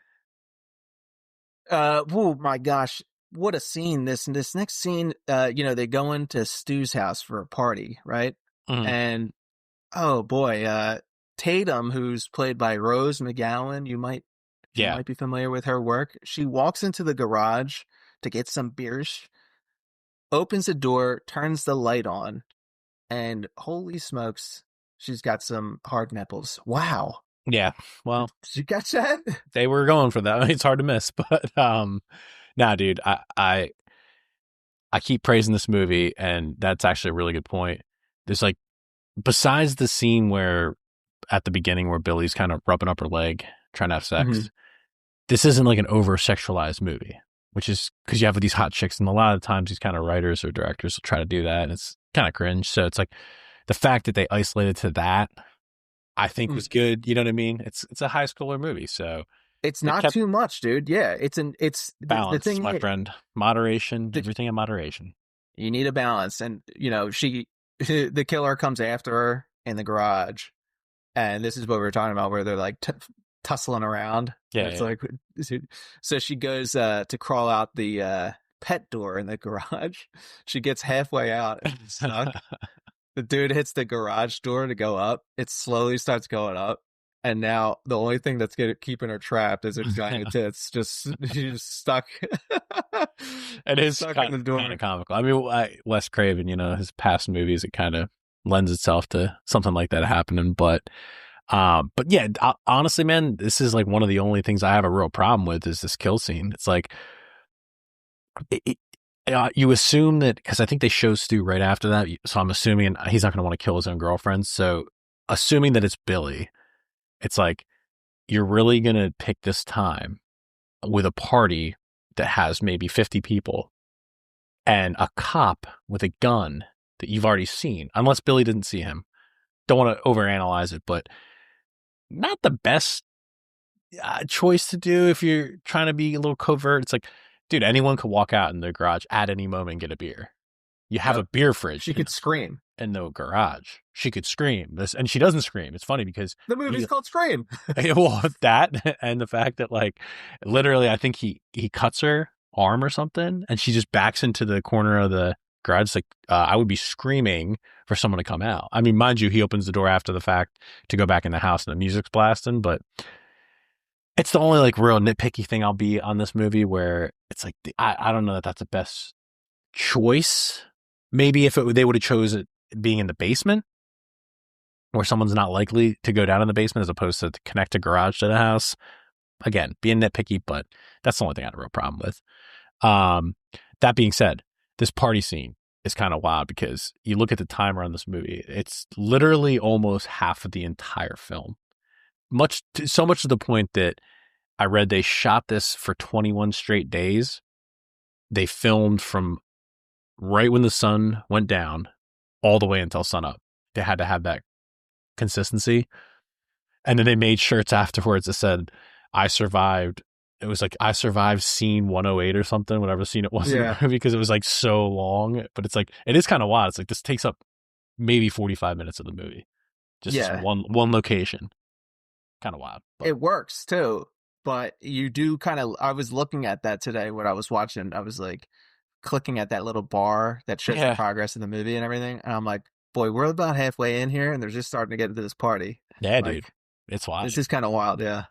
Oh my gosh. What a scene. This next scene, they go into Stu's house for a party, right? Mm. And oh boy, Tatum, who's played by Rose McGowan, you might be familiar with her work. She walks into the garage to get some beers, opens the door, turns the light on, and holy smokes, she's got some hard nipples. Wow. Yeah. Well, did you catch that? They were going for that. It's hard to miss, but nah, dude, I keep praising this movie, and that's actually a really good point. There's like, besides the scene where at the beginning where Billy's kind of rubbing up her leg, trying to have sex, this isn't like an over sexualized movie. which is because you have these hot chicks, and a lot of times these kind of writers or directors will try to do that, and it's kind of cringe. So it's like the fact that they isolated to that, I think was good. You know what I mean? It's a high schooler movie, so It's not too much, dude. Yeah, it's balance, the thing, my friend. Moderation, everything in moderation. You need a balance, and the killer comes after her in the garage, and this is what we were talking about, where they're like tussling around. Yeah, it's like, so she goes to crawl out the pet door in the garage. She gets halfway out and is stuck. The dude hits the garage door to go up. It slowly starts going up. And now the only thing that's keeping her trapped is her giant tits. She's stuck. It is stuck kind in the door. of comical. I mean, Wes Craven, his past movies, it kind of lends itself to something like that happening. But yeah, honestly, man, this is like one of the only things I have a real problem with is this kill scene. It's like, you assume that, because I think they show Stu right after that. So I'm assuming he's not going to want to kill his own girlfriend. So assuming that it's Billy, it's like, you're really going to pick this time with a party that has maybe 50 people and a cop with a gun that you've already seen, unless Billy didn't see him. Don't want to overanalyze it, but not the best choice to do if you're trying to be a little covert. It's like, dude, anyone could walk out in the garage at any moment and get a beer. You have a beer fridge. She could scream. In the garage. She could scream. And she doesn't scream. It's funny because the movie's called Scream. Well, that and the fact that, like, literally, I think he cuts her arm or something, and she just backs into the corner of the garage. It's like, I would be screaming for someone to come out. I mean, mind you, he opens the door after the fact to go back in the house, and the music's blasting, but it's the only, like, real nitpicky thing I'll be on this movie, where it's like, I don't know that that's the best choice. Maybe if they would have chose it being in the basement, where someone's not likely to go down in the basement, as opposed to connect a garage to the house. Again, being nitpicky, but that's the only thing I had a real problem with. That being said, this party scene is kind of wild, because you look at the timer on this movie, it's literally almost half of the entire film. So much to the point that I read they shot this for 21 straight days. They filmed from right when the sun went down all the way until sunup. They had to have that consistency. And then they made shirts afterwards that said, I survived. It was like, I survived scene 108 or something, whatever scene it was, because it was like so long. But it's like, it is kind of wild. It's like, this takes up maybe 45 minutes of the movie. Just this one location. Kind of wild. But it works too. But you do kind of, I was looking at that today when I was watching. I was like clicking at that little bar that shows the progress in the movie and everything. And I'm like, boy, we're about halfway in here, and they're just starting to get into this party. Yeah, like, dude. It's wild. This is kind of wild, yeah.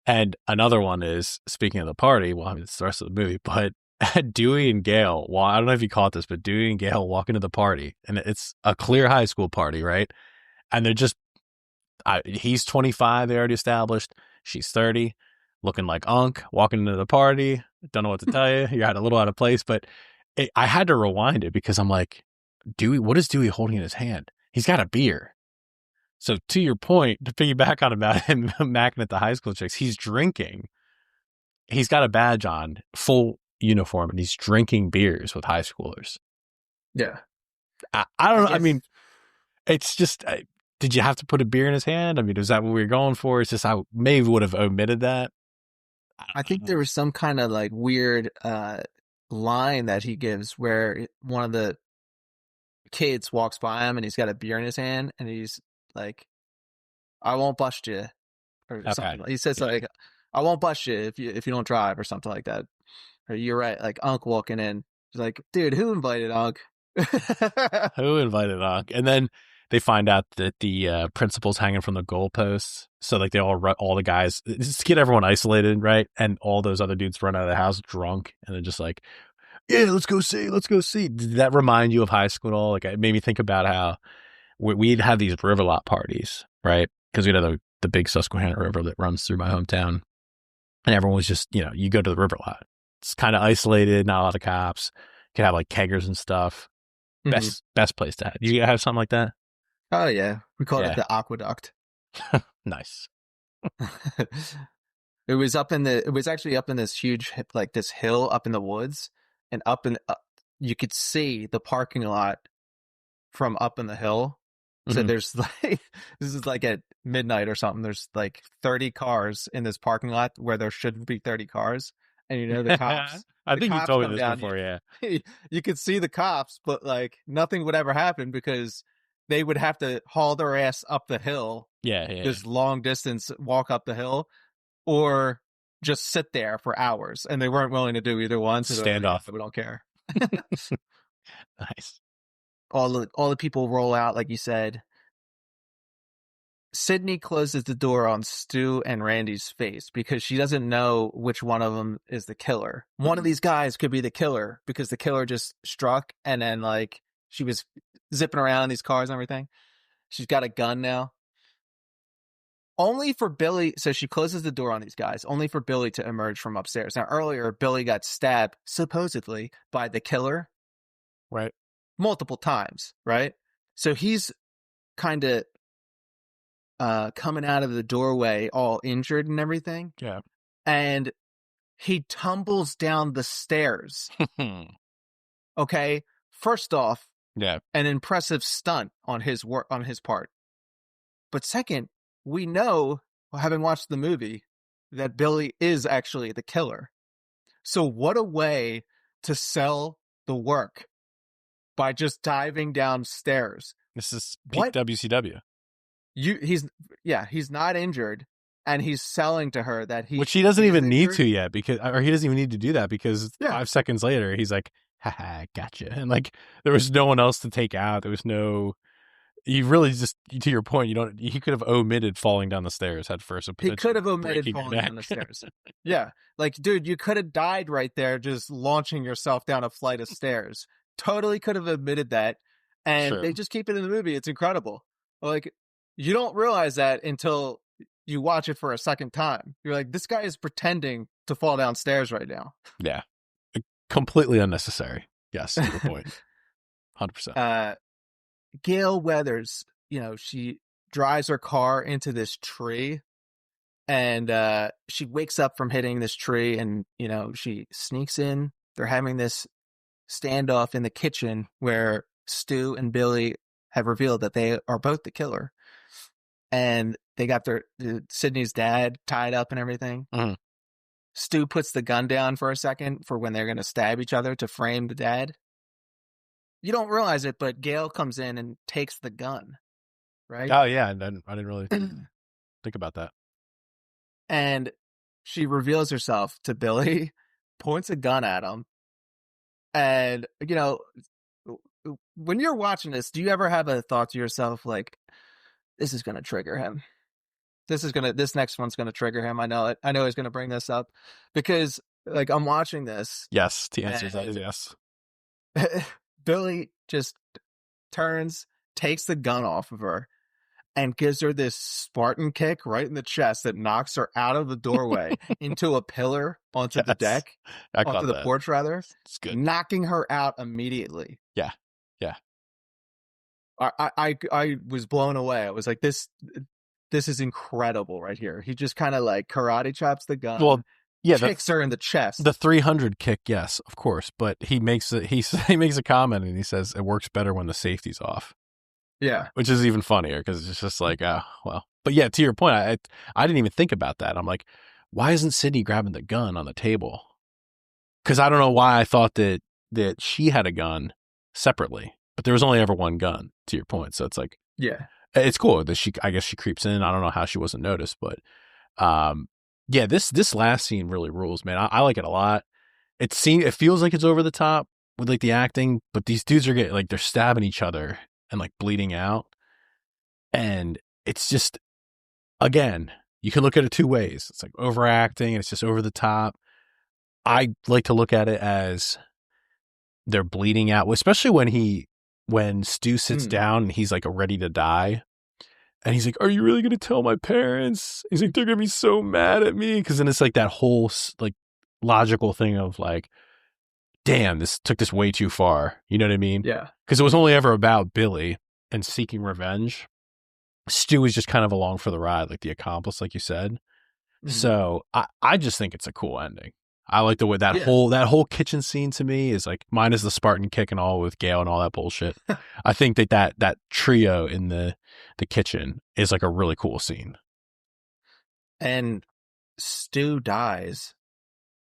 And another one is, speaking of the party, well, I mean, it's the rest of the movie, but Dewey and Gale, well, I don't know if you caught this, but Dewey and Gale walk into the party, and it's a clear high school party, right? And they're just, he's 25, they already established. She's 30, looking like Unc, walking into the party. Don't know what to tell you. You're a little out of place, but I had to rewind it, because I'm like, Dewey, what is Dewey holding in his hand? He's got a beer. So to your point, to piggyback on about him macking at the high school chicks, he's drinking. He's got a badge on, full uniform, and he's drinking beers with high schoolers. Yeah. I don't know. I mean, it's just, did you have to put a beer in his hand? I mean, is that what we were going for? It's just, I maybe would have omitted that. I think there was some kind of like weird line that he gives where one of the kids walks by him and he's got a beer in his hand, and he's like, I won't bust you, or something. He says like, I won't bust you if you don't drive, or something like that. Or you're right, like Unc walking in. He's like, dude, who invited Unc? Who invited Unc? And then they find out that the principal's hanging from the goalposts. So like all the guys, just to get everyone isolated, right? And all those other dudes run out of the house drunk, and they're just like, yeah, let's go see. Did that remind you of high school at all? Like, it made me think about how we'd have these river lot parties, right? Because we had the big Susquehanna River that runs through my hometown. And everyone was just, you go to the river lot. It's kind of isolated, not a lot of cops. You can have like keggers and stuff. Mm-hmm. Best place to have. You have something like that? Oh, yeah. We call it the aqueduct. Nice. It was actually up in this huge, like this hill up in the woods, and you could see the parking lot from up in the hill. So there's like, this is like at midnight or something. There's like 30 cars in this parking lot where there shouldn't be 30 cars. And you know, the cops. I think you told me this down, before, yeah. You could see the cops, but like nothing would ever happen because they would have to haul their ass up the hill. Yeah. This long distance walk up the hill, or just sit there for hours. And they weren't willing to do either one. So stand off. We don't care. Nice. All the people roll out, like you said. Sidney closes the door on Stu and Randy's face because she doesn't know which one of them is the killer. One of these guys could be the killer because the killer just struck, and then like she was zipping around in these cars and everything. She's got a gun now. Only for Billy, so she closes the door on these guys, only for Billy to emerge from upstairs. Now, earlier, Billy got stabbed, supposedly, by the killer. Right. Multiple times, right? So he's kind of coming out of the doorway all injured and everything. Yeah. And he tumbles down the stairs. Okay? First off, yeah, an impressive stunt on his part. But second, we know, having watched the movie, that Billy is actually the killer. So what a way to sell the work by just diving downstairs. This is peak WCW. He's not injured, and he's selling to her that which he doesn't even need to yet, because he doesn't even need to do that because 5 seconds later he's like, haha, gotcha. And like there was no one else to take out. There was no. You really just, to your point, he could have omitted falling down the stairs head first. He could have omitted falling down the stairs. Yeah. Like, dude, you could have died right there just launching yourself down a flight of stairs. Totally could have omitted that. And they just keep it in the movie. It's incredible. Like, you don't realize that until you watch it for a second time. You're like, this guy is pretending to fall downstairs right now. Yeah. Completely unnecessary. Yes, to your point. 100%. Gale Weathers, she drives her car into this tree, and she wakes up from hitting this tree, and she sneaks in. They're having this standoff in the kitchen where Stu and Billy have revealed that they are both the killer, and they got Sidney's dad tied up and everything. Stu puts the gun down for a second for when they're going to stab each other to frame the dad. You don't realize it, but Gale comes in and takes the gun, right? Oh, yeah. And I didn't really think about that. And she reveals herself to Billy, points a gun at him. And, when you're watching this, do you ever have a thought to yourself like, this is going to trigger him? This next one's going to trigger him. I know it. I know he's going to bring this up because, like, I'm watching this. Yes. The answer is that is yes. Billy just turns, takes the gun off of her, and gives her this Spartan kick right in the chest that knocks her out of the doorway into a pillar onto the deck, onto the porch rather. It's good. Knocking her out immediately. Yeah. I was blown away. I was like, this is incredible right here. He just kind of like karate chops the gun. Well, yeah, kicks her in the chest. The 300 kick, yes, of course. But he makes a comment and he says it works better when the safety's off. Yeah, which is even funnier because it's just like, oh well. But yeah, to your point, I didn't even think about that. I'm like, why isn't Sidney grabbing the gun on the table? Because I don't know why I thought that she had a gun separately, but there was only ever one gun. To your point, so it's like, yeah, it's cool that I guess she creeps in. I don't know how she wasn't noticed, but yeah, this last scene really rules, man. I like it a lot. It feels like it's over the top with like the acting, but these dudes are getting like they're stabbing each other and like bleeding out, and it's just, again, you can look at it two ways. It's like overacting and it's just over the top. I like to look at it as they're bleeding out, especially when Stu sits down and he's like ready to die. And he's like, are you really going to tell my parents? He's like, they're going to be so mad at me. Because then it's like that whole like logical thing of like, damn, this took this way too far. You know what I mean? Yeah. Because it was only ever about Billy and seeking revenge. Stu was just kind of along for the ride, like the accomplice, like you said. So I just think it's a cool ending. I like the way that whole kitchen scene to me is like, minus the Spartan kick and all with Gale and all that bullshit. I think that trio in the kitchen is like a really cool scene. And Stu dies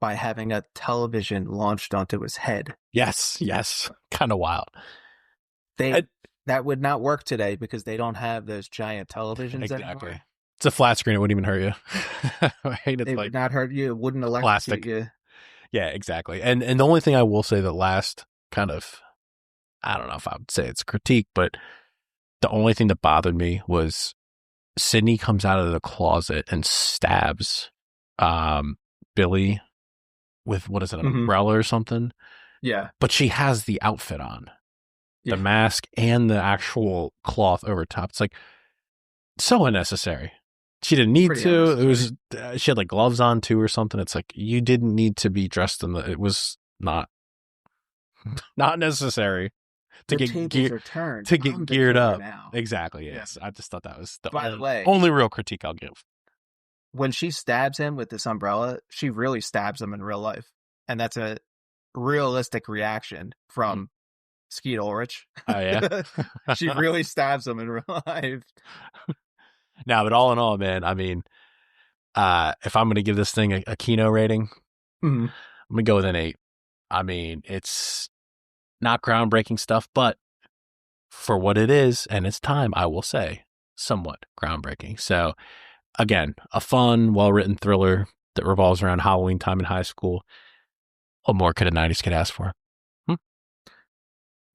by having a television launched onto his head. Yes. Kind of wild. That would not work today because they don't have those giant televisions anymore. It's a flat screen. It wouldn't even hurt you. Right? It would not hurt you. It wouldn't electrocute you. Yeah, exactly. And the only thing I will say that last kind of, I don't know if I would say it's critique, but the only thing that bothered me was Sidney comes out of the closet and stabs Billy with, what is it, an umbrella or something? Yeah. But she has the outfit on. The mask and the actual cloth over top. It's like so unnecessary. She didn't need to. It was she had like gloves on too or something. It's like you didn't need to be dressed in the. It was not necessary to get geared up. Now. Exactly. Yes, I just thought that was the only real critique I'll give. When she stabs him with this umbrella, she really stabs him in real life, and that's a realistic reaction from Skeet Ulrich. Oh yeah, she really stabs him in real life. No, but all in all, man, I mean, if I'm going to give this thing a Kino rating, I'm going to go with an 8. I mean, it's not groundbreaking stuff, but for what it is and its time, I will say somewhat groundbreaking. So again, a fun, well-written thriller that revolves around Halloween time in high school. What more could a 90s kid ask for?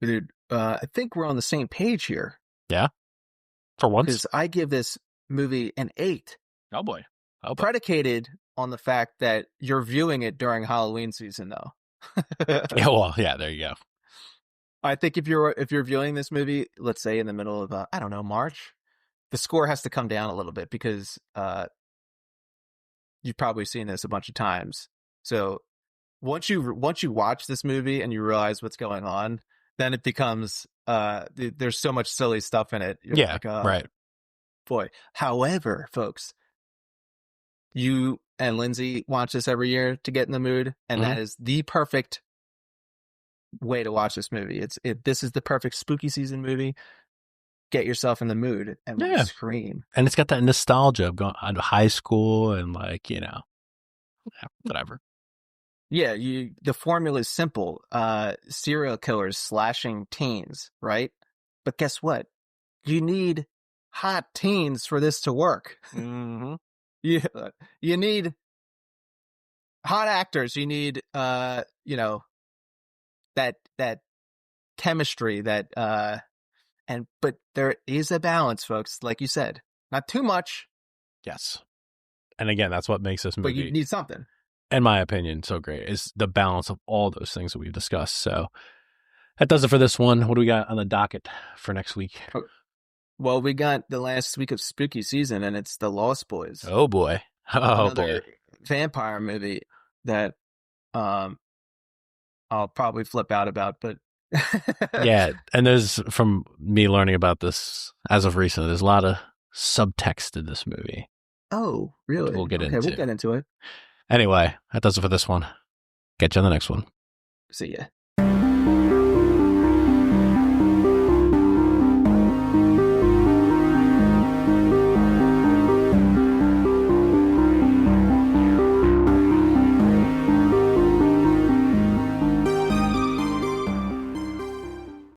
Dude, I think we're on the same page here. Yeah? For once? Because I give this movie an 8. Oh boy. Predicated on the fact that you're viewing it during Halloween season, though. Yeah, well, yeah, there you go. I think if you're viewing this movie, let's say in the middle of I don't know, March, the score has to come down a little bit because you've probably seen this a bunch of times. So once you watch this movie and you realize what's going on, then it becomes there's so much silly stuff in it. You're like, right. Boy. However, folks, you and Lindsay watch this every year to get in the mood, and that is the perfect way to watch this movie. This is the perfect spooky season movie. Get yourself in the mood and scream. And it's got that nostalgia of going to high school and like, whatever. Yeah, the formula is simple. Serial killers slashing teens, right? But guess what? You need hot teens for this to work. Mm-hmm. You need hot actors. You need that chemistry but there is a balance, folks. Like you said, not too much. Yes. And again, that's what makes this movie. But you need something. In my opinion, so great is the balance of all those things that we've discussed. So that does it for this one. What do we got on the docket for next week? Well, we got the last week of spooky season, and it's The Lost Boys. Oh boy! Another vampire movie that I'll probably flip out about, but yeah. And there's, from me learning about this as of recently, there's a lot of subtext in this movie. Oh, really? We'll get into it. Anyway, that does it for this one. Catch you on the next one. See ya.